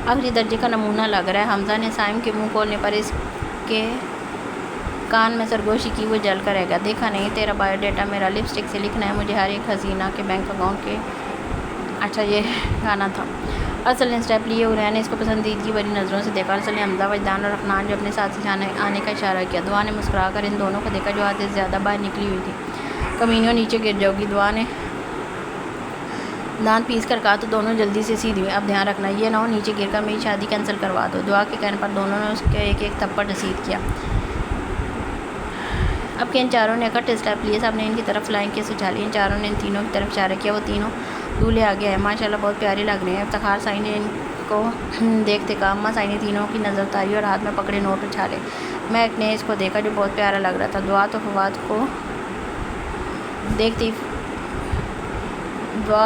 [SPEAKER 1] آخری درجے کا نمونہ لگ رہا ہے۔ حمزہ نے صائم کے منہ کھولنے پر اس کے کان میں سرگوشی کی۔ وہ جل کر رہ گیا۔ دیکھا نہیں تیرا بایو ڈیٹا میرا لپسٹک سے لکھنا ہے، مجھے ہر ایک حسینہ کے بینک اکاؤنٹ کے اچھا یہ گانا تھا. ارسل نے اسٹیپ لیے. عریان نے اس کو پسندیدگی بھری نظروں سے دیکھا. ارسل نے حمزہ، وجدان اور افنان جو اپنے ساتھ سے آنے کا اشارہ کیا. دعا نے مسکرا کر ان دونوں کو دیکھا جو حد سے زیادہ باہر نکلی ہوئی تھی. کمینیوں نیچے گر جاؤ گی. دعا نے دانت پیس کر کہا تو دونوں جلدی سے سیدھی ہوئی. اب دھیان رکھنا یہ نہ ہو نیچے گر کر میری شادی کینسل کروا دو. دعا کے کہنے پر دونوں نے اس کے ایک ایک تھپڑ رسید کیا. اب کہ ان چاروں نے اکٹھے اسٹیپ لیے. سب نے ان کی طرف فلائنگ کس اچھالی. ان چاروں نے ان تینوں کی طرف اشارہ کیا. وہ تینوں دولہے آگے ہیں. ماشاءاللہ بہت پیارے لگ رہے ہیں. افتخار سائی نے ان کو دیکھتے کہا. اماں سائی نے تینوں کی نظر اتاری اور ہاتھ میں پکڑے نوٹ اچھالے. مہک نے اس کو دیکھا جو بہت پیارا لگ رہا تھا. دعا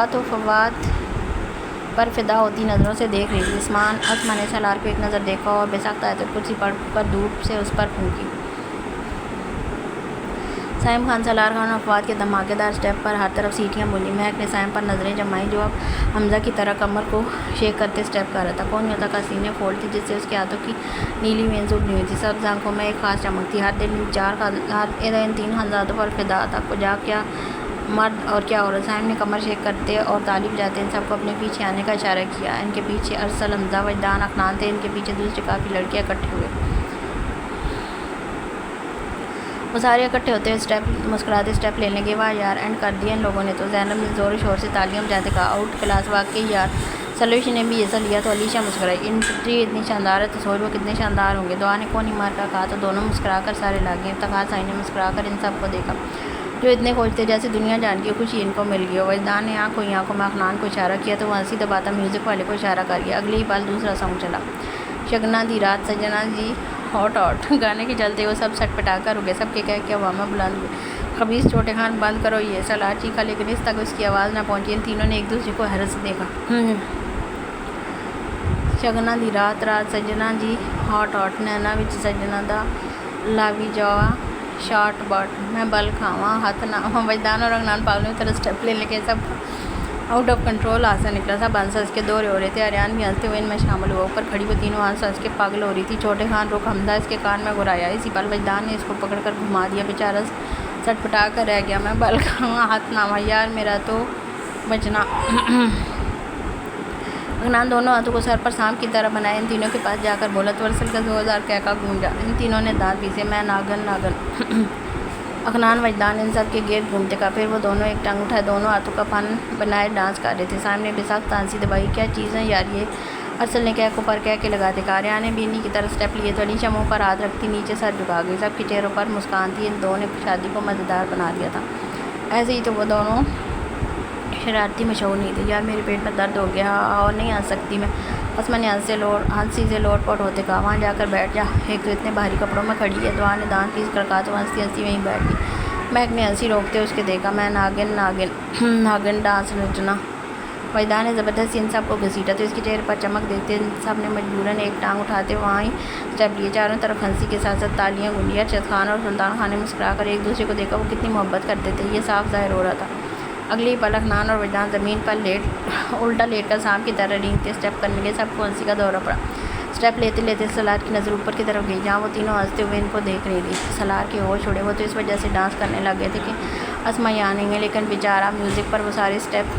[SPEAKER 1] تو فواد پر فدا ہوتی نظروں سے دیکھ رہی تھی. اسما نے سالار کو ایک نظر دیکھا اور بے سخت آیت الکرسی پڑھ کر دھوپ سے اس پر پھونکی. سائم خان، سالار خان اور فواد کے دھماکے دار اسٹیپ پر ہر طرف سیٹیاں بولیں. مہک نے سائم پر نظریں جمائیں جو اب حمزہ کی طرح کمر کو شیک کرتے اسٹیپ کر رہا تھا. کون یوتا کا سینے فولڈ تھی جس سے اس کے ہاتھوں کی نیلی وینز ابھری ہوئی تھی. سبز آنکھوں میں ایک خاص چمک تھی. ہر دل ان تین خانزادوں پر فدا تھا. کجا کیا مرد اور کیا عورت. سائم نے کمر شیک کرتے اور تالی بجاتے ان سب کو اپنے پیچھے آنے کا اشارہ کیا. ان کے پیچھے ارسل، حمزہ، وجدان، افنان تھے. ان کے پیچھے دوسری کافی لڑکیاں اکٹھے ہوئے. وہ سارے اکٹھے ہوتے مسکراتے اسٹیپ لینے لگے. واہ یار، اینڈ کر دیا ان لوگوں نے تو. زینب نے زور و شور سے تالیاں بجاتے کہا. آؤٹ کلاس واقعی یار. سلوش نے بھی ایسا لیا تو علیشا مسکرائی. انٹری اتنی شاندار ہے تو سوچ وہ کتنے شاندار ہوں گے. دعا نے کون ہی مار کا کہا تو دونوں مسکرا کر سارے لاگے. افتخار سائی نے مسکرا کر ان سب کو دیکھا جو اتنے خوش تھے جیسے دنیا جان کی خوشی ان کو مل گئی ہو. وجدان نے آنکھوں میں افنان کو اشارہ کیا تو وہ ہنسی دباتا میوزک والے کو اشارہ کر گیا. اگلے ہی پل دوسرا سانگ چلا. شگنا دی رات سجنا جی ہاٹ گانے کے چلتے وہ سب سٹ پٹا کر رکے. سب کے کہہ کے عوامہ بلند ہوئے. خبیث چھوٹے خان بند کرو یہ. سالار چیخا لیکن اس تک اس کی آواز نہ پہنچی. ان تینوں نے ایک دوسرے کو حیرت سے دیکھا. شگنا دی رات سجنا جی ہاٹ نینا وچ سجنا دا لاوی جاوا شارٹ بٹ میں بل کھاواں ہاتھ نہ. وجدان اور افنان پاگلوں کی طرح اسٹیپ لے کے سب آؤٹ آف کنٹرول ہنسا نکلا. سب ہنس کے دو رہے ہو رہے تھے. عریان بھی ہنستے ہوئے ان میں شامل ہوا. اوپر کھڑی وہ تینوں ہنس کے پاگل ہو رہی تھی. چھوٹے خان رک. حمزہ اس کے کان میں گرایا. اسی پل وجدان نے اس کو پکڑ کر گھما دیا. بیچارہ سٹ پٹا کر رہ گیا. میں بل کھاواں ہاتھ نہ یار میرا تو بچنا. افنان دونوں ہاتھوں کو سر پر سانپ کی طرح بنائے ان تینوں کے پاس جا کر بولا تو ارسل کا زوردار کہکا گونجا. ان تینوں نے دانت پیسے. میں ناگن. افنان وجدان ان سب کے گرد گھومتے کا. پھر وہ دونوں ایک ٹانگ اٹھائے دونوں ہاتھوں کا پن بنائے ڈانس کر رہے تھے. سائم نے بے سخت ہنسی دبائی. کیا چیز ہے یار یہ. ارسل نے کہہ کو پر کہہ کے لگاتے کہا. عریان نے بھی انہی کی طرف اسٹیپ لیے تو علیشا منہ پر ہاتھ رکھتی نیچے سر جھکا گئی. سب کے چہروں پر مسکان تھی. ان دونوں نے شادی کو مزیدار بنا دیا تھا. ایسے ہی تو وہ دونوں شرارتی مشہور نہیں تھے. یار میرے پیٹ میں درد ہو گیا اور نہیں ہنس سکتی میں. اسما نے ہنسی سے لوٹ پوٹ ہوتے کہا. وہاں جا کر بیٹھ جا. ایک تو اتنے بھاری کپڑوں میں کھڑی ہے. دعا نے دانت پیس کر کہا تو ہنستی ہنستی وہیں بیٹھ گئی. مہک نے ہنسی روکتے اس کے دیکھا. میں ناگن ڈانس نچنا. وجدان نے زبردستی ان سب کو گھسیٹا تو اس کے چہرے پر چمک دیکھتے ان سب نے مجبوراً ایک ٹانگ اٹھاتے وہاں ہی اسٹیپ لیے. چاروں طرف ہنسی کے ساتھ ساتھ تالیاں گونجی. ارشد خان اور سلطان خان نے مسکرا کر ایک دوسرے کو دیکھا. وہ کتنی محبت کرتے تھے یہ صاف ظاہر ہو رہا تھا. اگلی پل افنان اور وجدان زمین پر الٹا لیٹ کر سانپ کی طرح رینگتے اسٹیپ کرنے لگے. سب کو ہنسی کا دورہ پڑا. اسٹیپ لیتے لیتے سالار کی نظر اوپر کی طرف گئی جہاں وہ تینوں ہنستے ہوئے ان کو دیکھ رہی تھی. سالار کے ہوش اڑے. وہ تو اس وجہ سے ڈانس کرنے لگ گئے تھے کہ اسما یہاں نہیں ہے لیکن بیچارہ میوزک پر وہ سارے اسٹیپ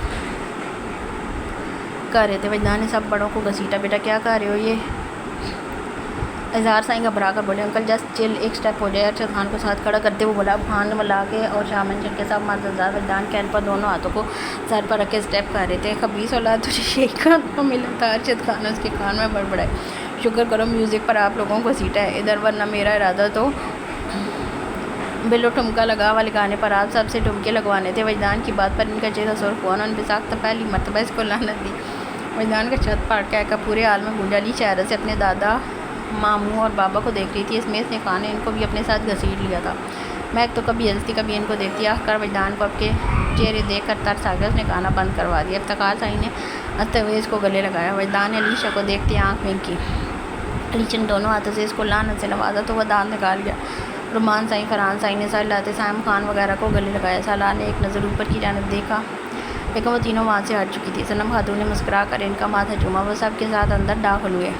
[SPEAKER 1] کر رہے تھے. وجدان نے سب بڑوں کو گھسیٹا. بیٹا کیا کر رہے ہو یہ. اظہار سائیں گھبرا کر بولے. انکل جسٹ چل ایک اسٹیپ ہو جائے. ارشد خان کو ساتھ کھڑا کرتے ہوئے بولا. خان ملا کے اور شامن چل کے سب مزدار وجدان کہنے پر دونوں ہاتھوں کو سر پر رکھ کے اسٹیپ کر رہے تھے. خبیث اولاد تجھے شیک کرنا ملا تھا. ارشد خان نے اس کے کان میں بڑبڑائے. شکر کرو میوزک پر آپ لوگوں کو سیٹا ہے ادھر ورنہ میرا ارادہ تو بلو ٹھمکا لگا ہوا لگانے پر آپ سب سے ٹھمکے لگوانے تھے. وجدان کی بات پر ان کا چہرہ سرخ ہوا. انہوں نے بساختہ پہلی مرتبہ اس کو لعنت دی. وجدان کا چھت پاٹ کہہ پورے عالم میں گونجا. علی شہرت سے اپنے دادا ماموں اور بابا کو دیکھ رہی تھی. اس میں اس نے خان نے ان کو بھی اپنے ساتھ گھسیٹ لیا تھا. میں تو کبھی ہنستی کبھی ان کو دیکھتی. آخر وجدان کو اب کے چہرے دیکھ کر ترس آ گیا. اس نے کھانا بند کروا دیا. افتخار سائی نے ہنستے ہوئے اس کو گلے لگایا. وجدان نے علیشا کو دیکھتے آنکھ میں کی. علیشا نے دونوں ہاتھوں سے اس کو لعنت سے نوازا تو وہ دانت نکال گیا. رومان سائی، فرحان سائی نے سر لاتے سائم خان وغیرہ کو گلے لگایا. سالار نے ایک نظر اوپر کی جانب دیکھا لیکن وہ تینوں وہاں سے ہٹ چکی تھی. صنم خاتون نے مسکرا کر ان کا ماتھا چوما. وہ سب کے ساتھ اندر داخل ہوئے.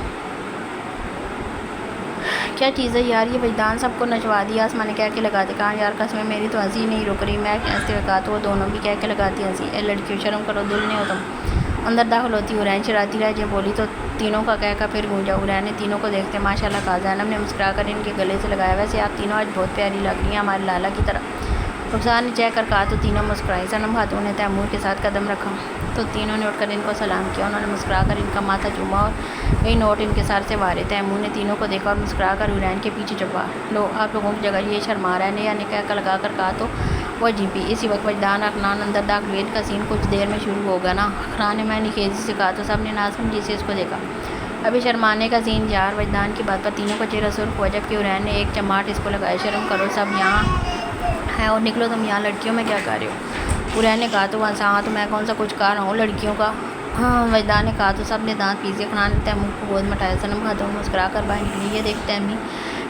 [SPEAKER 1] کیا چیز ہے یار یہ. وجدان سب کو نچوا دیا. آسما نے کہہ کے لگاتے کہا. یار قسمیں میری تو ہنسی نہیں رک رہی. میں ہنستے ہوئے کہا تو وہ دونوں بھی کہہ کے لگاتی ہنسی. اے لڑکیوں شرم کرو دل نہیں ہو تم. اندر داخل ہوتی حرین شراتی رہ جب بولی تو تینوں کا کہہ پھر گونجا۔ حرین نے تینوں کو دیکھتے ماشاء اللہ کہا۔ زینب نے مسکرا کر ان کے گلے سے لگایا، ویسے آپ تینوں آج بہت پیاری لگ رہی ہیں، ہمارے لالا کی طرح۔ رخسار نے چہ کر کہا تو تینوں مسکرائی۔ صنم خاتون نے تیمور کے ساتھ قدم رکھا تو تینوں نے اٹھ کر ان کو سلام کیا۔ انہوں نے مسکرا کر ان کا ماتھا چوما اور کئی نوٹ ان کے سر سے وارے۔ تیمور نے تینوں کو دیکھا اور مسکرا کر حرین کے پیچھے چھپا۔ لو آپ لوگوں کی جگہ یہ شرما رہا ہے، یعنی کہہ کر لگا کر کہا تو وہ جیپی۔ اسی وقت وجدان اخنان اندر داخل ہوئے۔ ان کا سین کچھ دیر میں شروع ہوگا نا، اخنان نے میں نے خیزی سے کہا تو سب نے ناسمجھی سے اس کو دیکھا۔ ابھی شرمانے کا سین یار۔ وجدان کی بات پر تینوں کا چہرہ سرخ ہوا، جبکہ حرین نے ایک چماٹ اس کو لگایا۔ شرم کرو، سب یہاں ہیں اور نکلو، تم یہاں لڑکیوں میں کیا کر رہے ہو؟ حرین نے کہا تو وہاں سے ہاں تو میں کون سا کچھ کر رہا ہوں لڑکیوں کا؟ ہاں وجدان نے کہا تو سب نے دانت پیسے۔ اخنان نے تیمور کو گود میں اٹھایا۔ صنم خاتون مسکرا کر باہر نکلی۔ یہ دیکھ تیمی،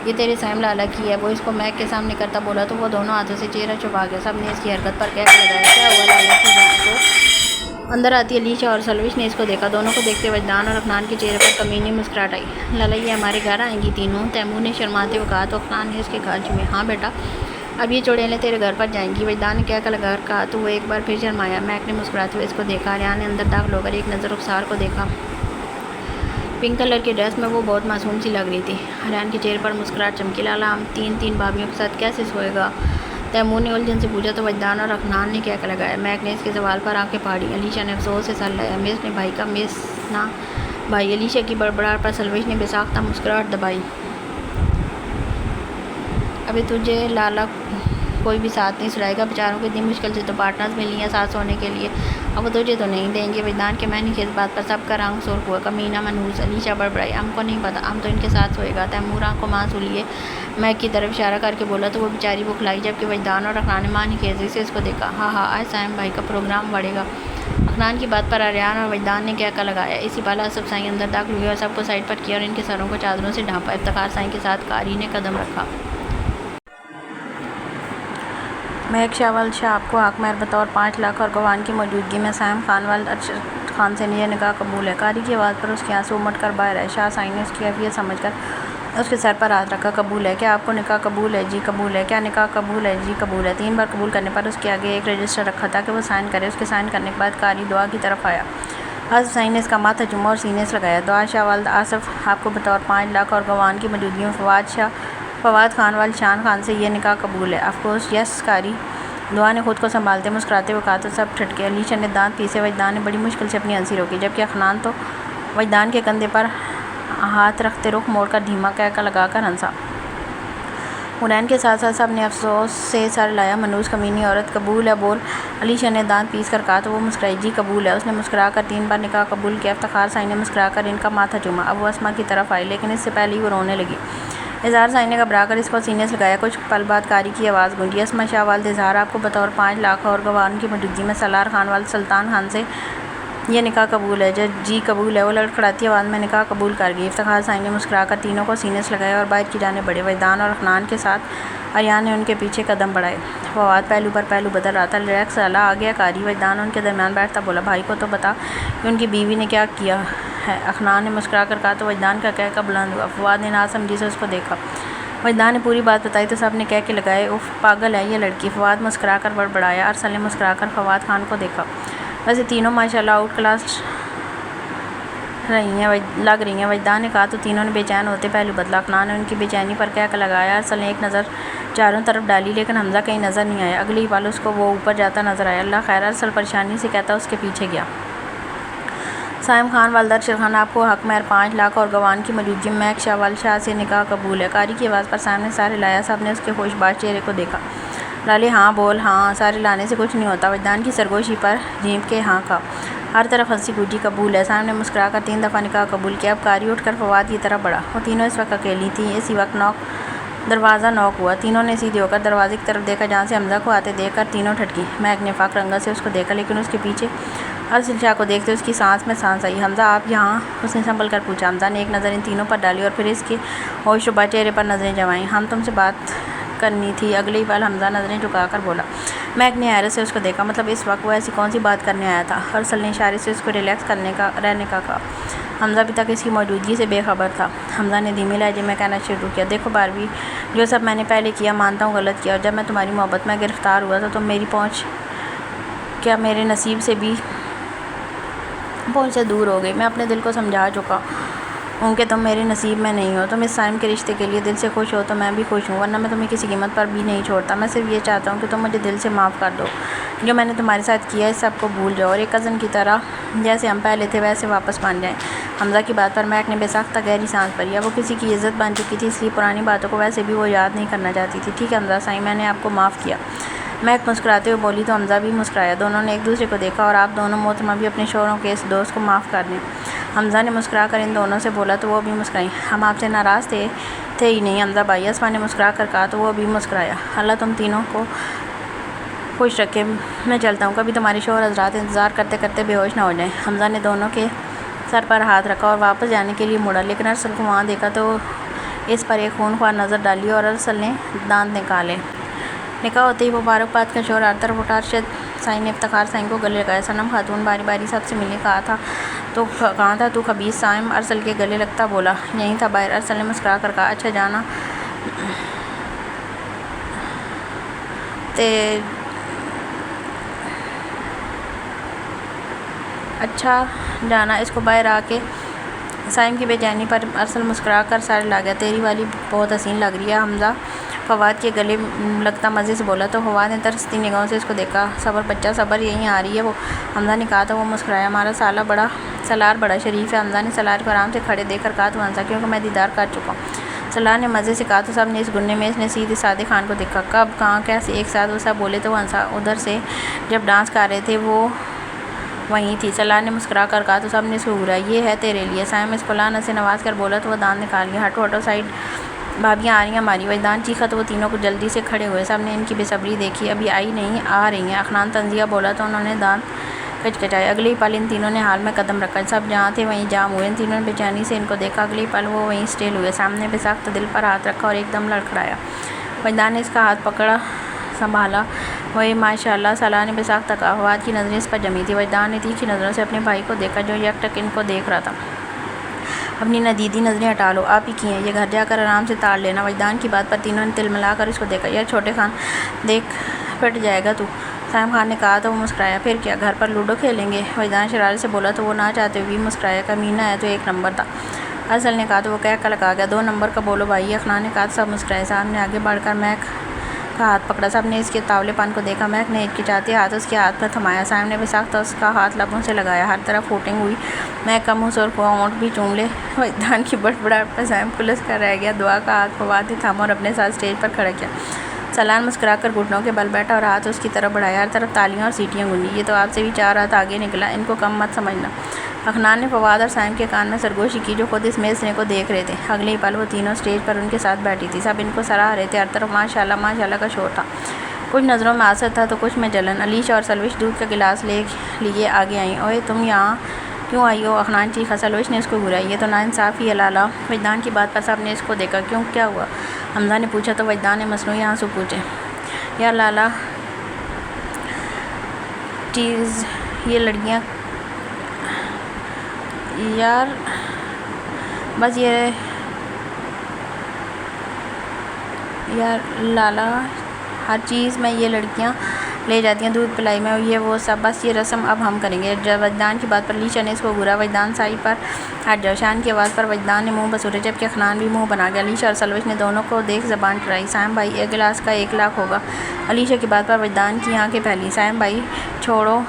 [SPEAKER 1] یہ تیرے سائم لالا کی ہے، وہ اس کو میک کے سامنے کرتا بولا تو وہ دونوں ہاتھوں سے چہرہ چھپا گیا۔ سب نے اس کی حرکت پر کہہ لگایا، کیا ہوا لالا کی جان کو؟ اندر آتی علیشہ اور سلوش نے اس کو دیکھا۔ دونوں کو دیکھتے وجدان اور اخنان کے چہرے پر کمینی مسکراہٹ آئی۔ لالا یہ ہمارے گھر آئیں گی تینوں؟ تیمور نے شرماتے ہوئے کہا تو اخنان نے اس کے گال چومے۔ ہاں بیٹا، اب یہ چڑیلیں تیرے گھر پر جائیں گی، وجدان نے کہہ کر لگا کر کہا تو وہ ایک بار پھر شرمایا۔ میک نے مسکراتے ہوئے اس کو دیکھا۔ ریان نے اندر داخل ہو کر ایک نظر رخسار کو دیکھا۔ پنک کلر کی ڈریس میں وہ بہت معصوم سی لگ رہی تھی۔ حرین کے چہرے پر مسکراہٹ چمکی۔ لالا ہم تین بھابھیوں کے ساتھ کیسے سوئے گا؟ تیمور نے الجھن سے پوچھا تو وجدان اور اخنان نے کہہ کر لگایا۔ میک نے اس کے سوال پر آنکھیں پھاڑی۔ علیشہ نے افسوس سے سر ہلایا۔ مس نے بھائی کا مس نہ بھائی۔ علیشہ کی بڑبڑاہٹ پر سلوش نے بے ساختہ مسکراہٹ دبائی۔ ابھی تجھے لالا کوئی بھی ساتھ نہیں سلائے گا، بیچاروں کو اتنی مشکل سے تو پارٹنرز ملی ہیں ساتھ سونے کے لیے، اب وہ تجھے تو نہیں دیں گے۔ وجدان کے معنی کی اس بات پر سب کا رنگ سرخ ہوا۔ کمینہ منحوس۔ علیشہ بڑبڑائی، ہم کو نہیں پتہ، ہم تو ان کے ساتھ سوئے گا۔ تیمور آنکھ کو مانسو لیے میک کی طرف اشارہ کر کے بولا تو وہ بیچاری بکھلائی، جبکہ وجدان اور اخنان نے معنی خیزی سے اس کو دیکھا۔ ہاں ہاں، آج سائم بھائی کا پروگرام بڑھے گا۔ اخنان کی بات پر ریان اور وجدان نے کہہ کر لگایا۔ اسی بالا سب سائیں اندر داخل ہوئے اور سب کو سائڈ پر کیا اور ان کے سروں کو چادروں سے ڈھانپا۔ افتخار سائیں کے ساتھ قاری نے قدم رکھا۔ میک شاول شاہ آپ کو حق مہر بطور 5 لاکھ اور گواہان کی موجودگی میں سائم خان والد ارشد خان سے یہ نکاح قبول ہے۔ قاری کی آواز پر اس کے آنسو امٹ کر باہر آئے۔ شاہ سائیں نے اس کی کیفیت سمجھ کر اس کے سر پر ہاتھ رکھا۔ قبول ہے؟ کیا آپ کو نکاح قبول ہے؟ جی قبول ہے۔ کیا نکاح قبول ہے؟ جی قبول ہے۔ 3 بار قبول کرنے پر اس کے آگے ایک رجسٹر رکھا تھا کہ وہ سائن کرے۔ اس کے سائن کرنے کے بعد قاری دعا کی طرف آیا۔ آصف سائیں نے اس کا ماتھا چوما اور سینے سے لگایا۔ دعا شاہ والد آصف آپ کو بطور 5 لاکھ اور گواہان کی موجودگی میں فواد خان والد شان خان سے یہ نکاح قبول ہے۔ آف کورس یس۔ قاری دعا نے خود کو سنبھالتے مسکراتے ہوئے کہا تو سب ٹھٹکے۔ علیشہ نے دانت پیسے۔ وجدان نے بڑی مشکل سے اپنی ہنسی روکی، جبکہ اخنان تو وجدان کے کندھے پر ہاتھ رکھتے رخ موڑ کر دھیما کہہ کر لگا کر ہنسا۔ حرین کے ساتھ ساتھ سب نے افسوس سے سر ہلایا۔ منحوس کمینی عورت، قبول ہے بول؟ علیشہ نے دانت پیس کر کہا تو وہ مسکرائی۔ جی قبول ہے۔ اس نے مسکرا کر 3 بار نکاح قبول کیا۔ افتخار سائیں نے مسکرا کر ان کا ماتھا چوما۔ اب وہ اسما کی طرف آئی، لیکن اس سے پہلے ہی وہ رونے لگی۔ اظہار سائیں نے گھبرا کر اس کو سینے سے لگایا۔ کچھ پل بعد قاری کی آواز گونجی۔ اسما شاہ والد اظہار آپ کو بطور 5 لاکھ اور گواہان کی موجودگی میں سالار خان والد سلطان خان سے یہ نکاح قبول ہے۔ جی قبول ہے۔ وہ لڑکھڑاتی آواز میں نکاح قبول کر گئی۔ افتخار سائیں نے مسکرا کر تینوں کو سینے سے لگایا اور باہر کی جانب بڑھے۔ وجدان اور اخنان کے ساتھ ریان نے ان کے پیچھے قدم بڑھائے۔ فواد پہلو پر پہلو بدل رہا تھا۔ ریلیکس لالا، آ گیا قاری۔ وجدان ان کے درمیان بیٹھتا بولا، بھائی کو تو بتا کہ ان کی بیوی نے کیا کیا ہے۔ اخنان نے مسکرا کر کہا تو وجدان کا کہہ کر بلند ہوا۔ فواد نے ناسمجھی سے اس کو دیکھا۔ وجدان نے پوری بات بتائی تو سب نے کہہ کے لگائے، اف پاگل ہے یہ لڑکی۔ فواد مسکرا کر بڑبڑایا۔ ارسل نے مسکرا کر فواد خان کو دیکھا۔ ویسے تینوں ماشاءاللہ آؤٹ کلاس لگ رہی ہیں، وجدان نے کہا تو تینوں نے بے چین ہوتے پہلو بدلا۔ اخنان نے ان کی بے چینی پر کہہ کر لگایا۔ ارسل نے ایک نظر چاروں طرف ڈالی، لیکن حمزہ کہیں نظر نہیں آیا۔ اگلی پل اس کو وہ اوپر جاتا نظر آیا۔ اللہ خیر۔ ارسل پریشانی سے کہتا اس کے پیچھے گیا۔ سائم خان والد ارشد خان آپ کو حق مہر 5 لاکھ اور گواہان کی موجودگی میں میک شاول شاہ سے نکاح قبول ہے۔ قاری کی آواز پر سائم نے سر ہلایا۔ سب نے اس کے خوش باش چہرے کو دیکھا۔ لالے ہاں بول۔ ہاں، سر ہلانے سے کچھ نہیں ہوتا۔ وجدان کی سرگوشی پر جھینپ کے ہاں کہا۔ ہر طرف ہنسی گونجی۔ قبول ہے۔ سائم نے مسکرا کر 3 دفعہ نکاح قبول کیا۔ اب قاری اٹھ کر فواد کی طرف بڑھا۔ وہ تینوں اس وقت اکیلی تھیں۔ اسی وقت دروازہ نوک ہوا۔ تینوں نے سیدھے ہو کر دروازے کی طرف دیکھا، جہاں سے حمزہ کو آتے دیکھ کر تینوں ٹھٹکی۔ میک نے فاق رنگت سے اس کو دیکھا، لیکن اس کے پیچھے ارسل شاہ کو دیکھتے اس کی سانس میں سانس آئی۔ حمزہ آپ یہاں؟ اس نے سنبھل کر پوچھا۔ حمزہ نے ایک نظر ان تینوں پر ڈالی اور پھر اس کے ہوش ربا چہرے پر نظریں جمائیں۔ ہم تم سے بات کرنی تھی۔ اگلے ہی پل حمزہ نظریں جھکا کر بولا۔ میک نے حیرت سے اس کو دیکھا، مطلب اس وقت وہ ایسی کون سی بات کرنے آیا تھا؟ ارسل نے اشارے سے اس کو ریلیکس رہنے کا کہا۔ حمزہ ابھی تک اس کی موجودگی سے بے خبر تھا۔ حمزہ نے دھیمے لہجے میں کہنا شروع کیا، دیکھو باروی، جو سب میں نے پہلے کیا مانتا ہوں غلط کیا، اور جب میں تمہاری محبت میں گرفتار ہوا تو تم میری پہنچ کیا میرے نصیب سے بھی پہنچ سے دور ہو گئی۔ میں اپنے دل کو سمجھا چکا ہوں کہ تم میرے نصیب میں نہیں ہو۔ تم اس سائم کے رشتے کے لیے دل سے خوش ہو تو میں بھی خوش ہوں، ورنہ میں تمہیں کسی قیمت پر بھی نہیں چھوڑتا۔ میں صرف یہ چاہتا ہوں کہ تم مجھے دل سے معاف کر دو۔ جو میں نے تمہارے ساتھ کیا ہے اس سب کو بھول جاؤ اور ایک کزن کی طرح جیسے ہم پہلے تھے ویسے واپس بن جائیں۔ حمزہ کی بات پر مہک نے بے ساختہ گہری سانس بھری۔ اب وہ کسی کی عزت بن چکی تھی، اس لیے پرانی باتوں کو ویسے بھی وہ یاد نہیں کرنا چاہتی تھی۔ ٹھیک ہے حمزہ سائی، میں نے آپ کو معاف کیا، مہک مسکراتے ہوئے بولی تو حمزہ بھی مسکرایا۔ دونوں نے ایک دوسرے کو دیکھا اور آپ دونوں محترمہ بھی اپنے شوہروں کے اس دوست کو معاف کر دیں۔ حمزہ نے مسکرا کر ان دونوں سے بولا تو وہ بھی مسکرائیں۔ ہم آپ سے ناراض تھے ہی نہیں حمزہ بھائی، اسما نے مسکرا کر کہا تو وہ بھی مسکرایا۔ اللہ تم تینوں کو خوش رکھے، میں چلتا ہوں، کبھی تمہارے شوہر حضرات انتظار کرتے کرتے بے ہوش نہ ہو جائیں۔ حمزہ نے دونوں کے سر پر ہاتھ رکھا اور واپس جانے کے لیے مڑا، لیکن ارسل کو وہاں دیکھا تو اس پر ایک خونخوار نظر ڈالی اور ارسل نے دانت نکالے۔ نکاح ہوتے ہی مبارکباد کا شور ہر طرف اٹھا۔ ارشد سائی نے افتخار سائی کو گلے لگایا۔ صنم خاتون باری باری سب سے ملی۔ کہاں تھا تو خبیث؟ سائم ارسل کے گلے لگتا بولا۔ یہیں تھا باہر، ارسل نے مسکرا کر کہا۔ اچھا جانا اس کو باہر آ کے۔ سائم کی بے چینی پر ارسل مسکرا کر سر ہلا گیا۔ تیری والی بہت حسین لگ رہی ہے حمزہ، فواد کے گلے لگتا مزے سے بولا تو فواد نے ترستی نگاہوں سے اس کو دیکھا۔ صبر بچہ صبر، یہیں آ رہی ہے وہ، حمزہ نے کہا تو وہ مسکرایا۔ ہمارا سالار بڑا شریف ہے، حمزہ نے سالار کو آرام سے کھڑے دیکھ کر کہا تو ہنسا، کیونکہ میں دیدار کر چکا ہوں، سالار نے مزے سے کہا تو سب نے اس گنے میں اس نے سیدھے سادے خان کو دیکھا۔ کب کہاں کیسے ایک ساتھ وہ سب بولے تو ہنسا۔ ادھر سے جب ڈانس کر رہے تھے وہ وہیں تھی، سالار نے مسکرا کر کہا تو سب نے اس کو گھورایا۔ یہ ہے تیرے لیے، سائم اس کو لعنت سے نواز کر بولا تو وہ دانت نکال گیا۔ ہٹو ہٹو سائڈ، بھابیاں آ رہی ہیں ہماری، وجدان چیخا تو وہ تینوں کو جلدی سے کھڑے ہوئے۔ سب نے ان کی بے صبری دیکھی، ابھی آئی نہیں، آ رہی ہیں، اخنان تنزیہ بولا تو انہوں نے دانت کچکچائے۔ اگلے ہی پل ان تینوں نے حال میں قدم رکھا، سب جہاں تھے وہیں جام ہوئے۔ ان تینوں نے بے چینی سے ان کو دیکھا، اگلے ہی پل وہ وہیں اسٹیل ہوئے۔ سامنے بے ساختہ دل پر ہاتھ رکھا اور ایک دم لڑکھڑایا۔ وجدان نے اس کا ہاتھ پکڑا سنبھالا۔ وہی ماشاء اللہ، سالار نے بے ساختہ کہا۔ فواد کی نظریں اس پر جمی تھیں۔ وجدان نے تیکھی نظروں سے اپنے بھائی کو دیکھا جو یکٹک ان کو دیکھ رہا تھا۔ اپنی ندیدی نظریں ہٹا لو، آپ ہی کی ہیں یہ، گھر جا کر آرام سے تاڑ لینا۔ وجدان کی بات پر تینوں نے تلملا کر اس کو دیکھا۔ یار چھوٹے خان، دیکھ پھٹ جائے گا تو، سائم خان نے کہا تو وہ مسکرایا۔ پھر کیا، گھر پر لوڈو کھیلیں گے؟ وجدان شرارت سے بولا تو وہ نہ چاہتے ہوئے بھی مسکرایا۔ کمینہ ہے تو ایک نمبر تھا، ارسل نے کہا تو وہ کہہ کلک آ گیا۔ 2 نمبر کا بولو بھائی، اخنان نے کہا تو سب مسکرائے۔ صاحب نے آگے بڑھ کر مہک کا ہاتھ پکڑا، سب نے اس کے تاولے پن کو دیکھا۔ مہک نے ہچکچاتے ہاتھ اس کے ہاتھ پر تھمایا۔ سائم نے بے ساختہ اس کا ہاتھ لبوں سے لگایا، ہر طرف ہوٹنگ ہوئی۔ مہک کا منہ سرخ ہوا، ہونٹ بھی چوم لے۔ وجدان کی بڑبڑاہٹ پر سائم کھلس کر رہ گیا۔ دعا کا ہاتھ فواد نے تھاما اور اپنے ساتھ اسٹیج پر کھڑا کیا۔ سالار مسکرا کر گھٹنوں کے بل بیٹھا اور ہاتھ اس کی طرف بڑھایا۔ ہر طرف تالیاں اور سیٹیاں گونجی۔ یہ تو آپ سے بھی 4 ہاتھ آگے نکلا، ان کو کم مت سمجھنا۔ اخنان نے فواد اور سائم کے کان میں سرگوشی کی جو خود اس میسرے کو دیکھ رہے تھے۔ اگلے ہی پل وہ تینوں اسٹیج پر ان کے ساتھ بیٹھی تھی، سب ان کو سراہ رہے تھے۔ ہر طرف ماشاء اللہ کا شور تھا، کچھ نظروں میں حسد تھا تو کچھ میں جلن۔ علیشا اور سلوش دودھ کا گلاس لے لیے آگے آئیں۔ اوئے تم یہاں کیوں آئی ہو؟ اخنان چیخا۔ سلوش نے اس کو گھورایا۔ یہ تو ناانصافی ہے لالا۔ وجدان کی بات پر سب نے اس کو دیکھا۔ کیوں، کیا ہوا؟ حمزہ نے پوچھا تو وجدان نے مصنوعی آنسو پوچھے۔ یار لالا ٹیز، یہ لڑکیاں یار بس یہ یار لالا ہر چیز میں یہ لڑکیاں لے جاتی ہیں، دودھ پلائی میں یہ وہ سب، بس یہ رسم اب ہم کریں گے۔ وجدان کی بات پر علیشا نے اس کو گھورا۔ وجدان سائی پر ہٹ جاؤ، شان کی آواز پر وجدان نے منہ بسورے، جبکہ اخنان بھی منہ بنا گیا۔ علیشا اور سلوش نے دونوں کو دیکھ زبان ٹرائی۔ سائم بھائی، ایک گلاس کا 1 لاکھ ہوگا۔ علیشا کی بات پر وجدان کی آنکھیں پھیلی۔ سائم بھائی چھوڑو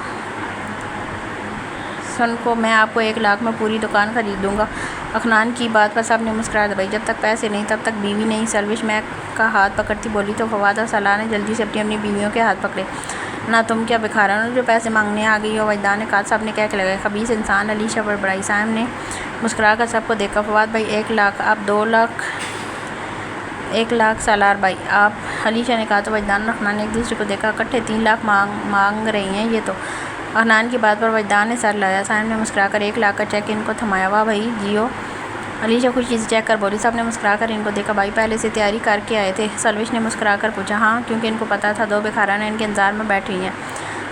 [SPEAKER 1] سن کو، میں آپ کو 1 لاکھ میں پوری دکان خرید دوں گا۔ اخنان کی بات پر سب نے مسکراہٹ دبائی۔ جب تک پیسے نہیں تب تک بیوی نہیں۔ سلوش مہک کا ہاتھ پکڑتی بولی تو فواد اور سالار نے جلدی سے اپنی بیویوں کے ہاتھ پکڑے۔ نہ تم کیا بکھارن ہو جو پیسے مانگنے آ گئی ہو؟ وجدان نے کہا، سب نے کہہ کے لگایا۔ خبیث انسان، علیشا بڑبڑائی۔ سائم نے مسکرا کر سب کو دیکھا۔ فواد بھائی 1 لاکھ، آپ 2 لاکھ، 1 لاکھ سالار بھائی آپ، علیشا نے کہا تو وجدان اور اخنان نے ایک دوسرے کو دیکھا۔ اکٹھے 3 لاکھ مانگ رہی ہیں یہ تو۔ اخنان کی بات پر وجدان نے سر ہلایا۔ سائم نے مسکرا کر 1 لاکھ کا چیک ان کو تھمایا۔ واہ بھائی جیو، علیشا خوشی سے چیک کر بولی۔ سب نے مسکرا کر ان کو دیکھا۔ بھائی پہلے سے تیاری کر کے آئے تھے؟ سلوش نے مسکرا کر پوچھا۔ ہاں، کیونکہ ان کو پتہ تھا 2 بکھارن ان کے انتظار میں بیٹھی ہیں۔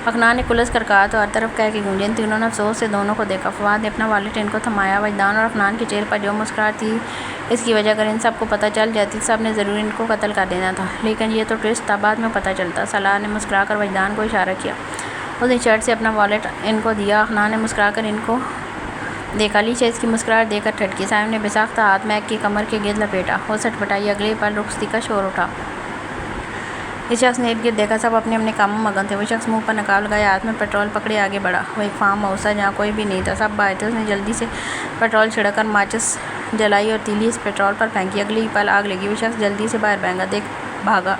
[SPEAKER 1] اخنان نے کلس کر کہا تو ہر طرف کہہ کے گونجے۔ ان تینوں نے افسوس سے دونوں کو دیکھا۔ فواد نے اپنا والٹ ان کو تھمایا۔ وجدان اور اخنان کے چہرے پر جو مسکراہٹ تھی، اس کی وجہ اگر ان سب کو پتہ چل جاتی تو سب نے ضرور ان کو قتل کر دینا تھا، لیکن یہ تو ٹوسٹ تھا، بعد میں پتہ چلتا۔ سالار نے مسکرا کر وجدان کو اشارہ کیا، اس نے شرٹ سے اپنا والٹ ان کو دیا۔ اخنان نے مسکرا کر ان کو دیکھا علیشا اس کی مسکراہٹ دیکھ کر ٹھٹکی۔ سائم نے بے ساختہ ہاتھ میگ کی کمر کے گرد لپیٹا۔ وہ سٹپٹائی۔ اگلے پل رخصتی کا شور اٹھا۔ اس شخص نے ارد گرد دیکھا، سب اپنے اپنے کاموں میں مگن تھے۔ وہ شخص منہ پر نقاب لگائے، ہاتھ میں پٹرول پکڑے آگے بڑھا۔ وہ ایک فارم ہاؤس تھا جہاں کوئی بھی نہیں تھا، سب باہر تھے۔ اس نے جلدی سے پٹرول چھڑک کر ماچس جلائی اور تیلی اس پٹرول پر پھینکی۔ اگلے ہی پل آگ لگی۔ وہ شخص جلدی سے باہر بھاگا۔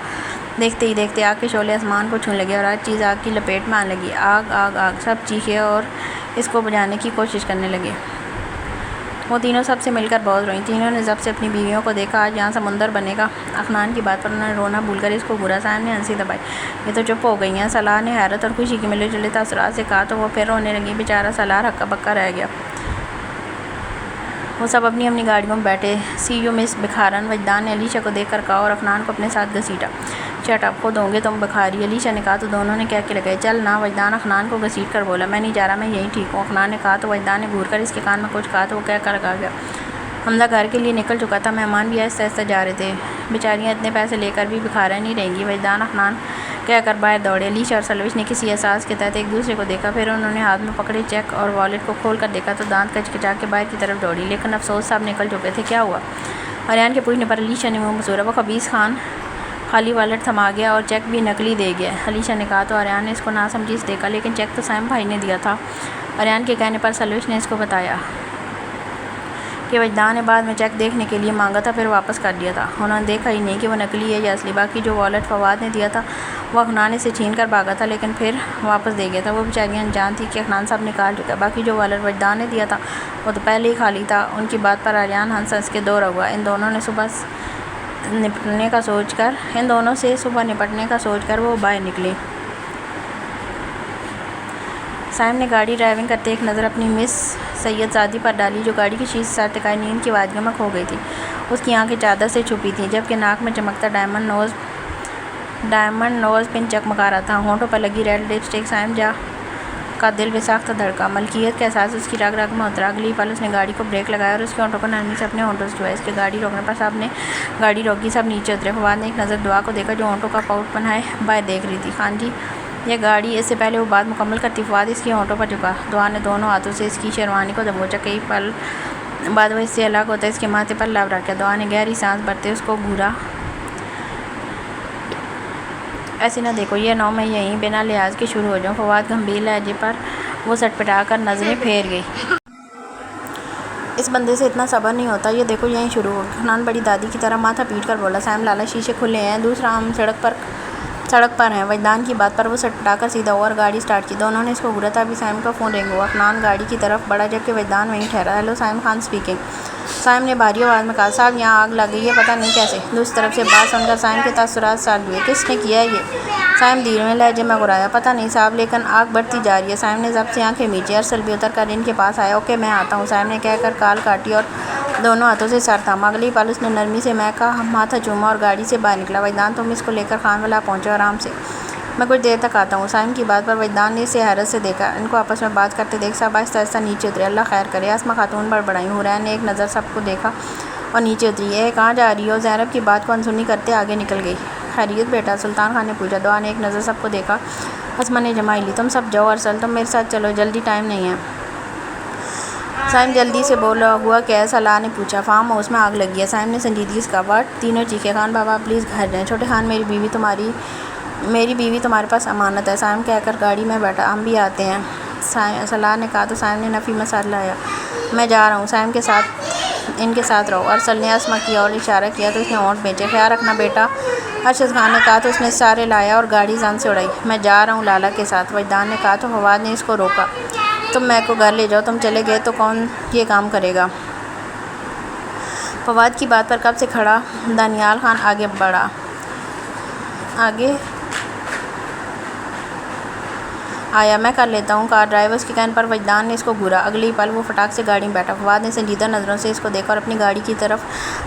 [SPEAKER 1] دیکھتے ہی دیکھتے آگ کے شعلے آسمان کو چھونے لگے اور ہر چیز آگ کی لپیٹ میں آنے لگی۔ آگ آگ آگ! سب چیخے اور اس کو بجھانے کی کوشش کرنے لگے۔ وہ تینوں سب سے مل کر بہت روئیں۔ تینوں نے ضبط سے اپنی بیویوں کو دیکھا۔ آج یہاں سمندر بنے گا۔ افنان کی بات پر انہوں نے رونا بھول کر اس کو گھورا۔ سائم نے ہنسی دبائی۔ یہ تو چپ ہو گئی ہیں۔ صلاح نے حیرت اور خوشی کے ملے جلے تاثرات سے کہا تو وہ پھر رونے لگی۔ بیچارہ صلاح ہکا بکا رہ گیا۔ وہ سب اپنی اپنی گاڑیوں میں بیٹھے۔ سی یو مس بکھارن، وجدان نے علیشا کو دیکھ کر کہا اور افنان کو اپنے ساتھ گھسیٹا۔ شٹ اپ، خود ہوں گے تم بکھاری، علیشا نے کہا تو دونوں نے کہہ کے لگائے۔ چل نا، وجدان افنان کو گھسیٹ کر بولا۔ میں نہیں جا رہا، میں یہیں ٹھیک ہوں، افنان نے کہا تو وجدان نے گھور کر اس کے کان میں کچھ کہا تو وہ کہہ کر آ گیا۔ حمزہ گھر کے لیے نکل چکا تھا، مہمان بھی آہستہ آہستہ جا رہے تھے۔ بیچاریاں اتنے پیسے لے کر بھی بکھارا نہیں رہیں گی، وجدان افنان کہہ کر باہر دوڑے۔ علیشا اور سلوش نے کسی احساس کے تحت ایک دوسرے کو دیکھا، پھر انہوں نے ہاتھ میں پکڑے چیک اور والیٹ کو کھول کر دیکھا تو دانت کچکچا کے باہر کی طرف دوڑی، لیکن افسوس سب نکل چکے تھے۔ کیا ہوا؟ آریان کے پوچھنے پر علیشا نے منہ مسورا۔ وہ خبیث خان خالی والیٹ تھما گیا اور چیک بھی نقلی دے گیا، علیشا نے کہا تو آریان نے اس کو ناسمجھی سے دیکھا۔ لیکن چیک تو سائم بھائی نے دیا تھا۔ آریان کے کہنے پر سلوش نے اس کو بتایا کہ وجدان نے بعد میں چیک دیکھنے کے لیے مانگا تھا، پھر واپس کر دیا تھا۔ انہوں نے دیکھا ہی نہیں کہ وہ نقلی ہے یا اصلی۔ باقی جو والیٹ فواد نے دیا تھا وہ افنان اسے چھین کر بھاگا تھا، لیکن پھر واپس دے گیا تھا۔ وہ بیچاریاں انجان تھی کہ افنان سب نکال چکا ہے۔ باقی جو والیٹ وجدان نے دیا تھا وہ تو پہلے ہی خالی تھا۔ ان کی بات پر آریان ہنس ہنس کے دو رہا۔ ان دونوں سے صبح نپٹنے کا سوچ کر وہ باہر نکلے۔ سائم نے گاڑی ڈرائیونگ کرتے ایک نظر اپنی مس سید زادی پر ڈالی جو گاڑی کی شیشے سے سر ٹکائے نیند کی وادیوں میں کھو گئی تھی۔ اس کی آنکھیں چادر سے چھپی تھیں جبکہ ناک میں چمکتا ڈائمنڈ نوز پن چکمکا رہا تھا۔ ہونٹوں پر لگی ریڈ لپسٹک۔ سائم جا کا دل بے ساختہ دھڑکا، ملکیت کا احساس اس کی رگ رگ میں اترا۔ اگلی پل اس نے گاڑی کو بریک لگایا اور اس کے ہونٹوں کو نرمی سے اپنے ہونٹوں سے چھوئے۔ اس کے گاڑی روکنے پر سب نے گاڑی روکی، سب نیچے اترے۔ فواد نے ایک نظر دعا کو دیکھا جو ہونٹوں کا پاؤٹ بنائے باہر دیکھ رہی تھی۔ خان جی، یہ گاڑی، اس سے پہلے وہ بات مکمل کرتی فواد اس کے ہونٹوں پر جھکا۔ دعا نے دونوں ہاتھوں سے اس کی شیروانی کو دبوچا۔ کئی پل بعد وہ اس سے الگ ہوتا اس کے ماتھے پر لب رکھا۔ دعا نے گہری سانس بھرتے اس کو گھورا۔ ایسے نہ دیکھو، یہ 9 میں یہیں بنا لحاظ کے شروع ہو جاؤں۔ فواد گمبھیر لہجے پر وہ سٹپٹا کر نظریں پھیر گئی۔ اس بندے سے اتنا صبر نہیں ہوتا، یہ دیکھو یہیں شروع ہو گیا۔ افنان بڑی دادی کی طرح ماتھا پیٹ کر بولا۔ سائم لالا، شیشے کھلے ہیں، دوسرا ہم سڑک پر ہیں۔ وجدان کی بات پر وہ سٹپٹا کر سیدھا ہوا اور گاڑی سٹارٹ کی۔ دونوں نے اس کو گھورا تھا۔ ابھی سائم کا فون رنگ ہوا۔ افنان گاڑی کی طرف بڑھا جبکہ وجدان وہیں ٹھہرا۔ ہیلو، سائم خان اسپیکنگ۔ سائم نے بھاری آواز میں کہا۔ صاحب، یہاں آگ لگ گئی ہے، پتہ نہیں کیسے۔ دوسری طرف سے بات سن کر سائم کے تاثرات سالب ہوئے۔ کس نے کیا ہے یہ؟ سائم دھیرے لہجے میں گھرایا۔ پتہ نہیں صاحب، لیکن آگ بڑھتی جا رہی ہے۔ سائم نے ضبط سے آنکھیں میچی۔ ارسل بھی اتر کر ان کے پاس آیا۔ اوکے، میں آتا ہوں، سائم نے کہہ کر کال کاٹی اور دونوں ہاتھوں سے سر تھاما۔ اگلی پل اس نے نرمی سے میگ کا ماتھا چوما اور گاڑی سے باہر نکلا۔ وجدان، تم اس کو لے کر خان والا پہنچو، آرام سے، میں کچھ دیر تک آتا ہوں۔ سائم کی بات پر وجدان نے اسے حیرت سے دیکھا۔ ان کو آپس میں بات کرتے دیکھ سب آہستہ آہستہ نیچے اترے۔ اللہ خیر کرے، آسماء خاتون بڑبڑائیں۔ حورین نے ایک نظر سب کو دیکھا اور نیچے اتری۔ کہاں جا رہی ہو؟ زینب کی بات کو انسنی کرتے آگے نکل گئی۔ خیریت بیٹا؟ سلطان خان نے پوچھا۔ دعا نے ایک نظر سب کو دیکھا۔ اسماء نے جمائی لی۔ تم سب جاؤ، ارسل تم میرے ساتھ چلو، جلدی ٹائم نہیں ہے۔ سائم جلدی سے بولا۔ ہوا کیا ہے؟ صلاح نے پوچھا۔ فارم ہاؤس میں آگ لگی ہے، سائم نے سنجیدگی سے کہا۔ واٹ؟ تینوں چیخے۔ خان بابا پلیز گھر جائیں۔ چھوٹے خان، میری بیوی تمہارے پاس امانت ہے، سائم کہہ کر گاڑی میں بیٹھا۔ ہم بھی آتے ہیں، صلاح نے کہا تو سائم نے نفی میں سر لایا۔ میں جا رہا ہوں، سائم ان کے ساتھ رہو۔ ارسل نے اسماء کی اور اشارہ کیا تو اس نے ہونٹ بھینچے۔ خیال رکھنا بیٹا، ارشد خان نے کہا تو اس نے سارے لایا اور گاڑی زن سے اڑائی۔ میں جا رہا ہوں لالا کے ساتھ، وجدان نے کہا تو فواد نے اس کو روکا۔ تم میگ کو گھر لے جاؤ، تم چلے گئے تو کون یہ کام کرے گا؟ فواد کی بات پر کب سے کھڑا دانیال خان آگے بڑھا۔ آیا، میں کر لیتا ہوں، کار ڈرائیورز کے کہنے پر وجدان نے اس کو گھورا۔ اگلی پل وہ فٹاک سے گاڑی میں بیٹھا۔ فواد نے سنجیدہ نظروں سے اس کو دیکھا اور اپنی گاڑی کی طرف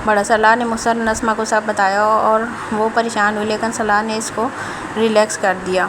[SPEAKER 1] بڑھا۔ صلاح نے مختصراً اسماء کو سب بتایا اور وہ پریشان ہوئی، لیکن صلاح نے اس کو ریلیکس کر دیا۔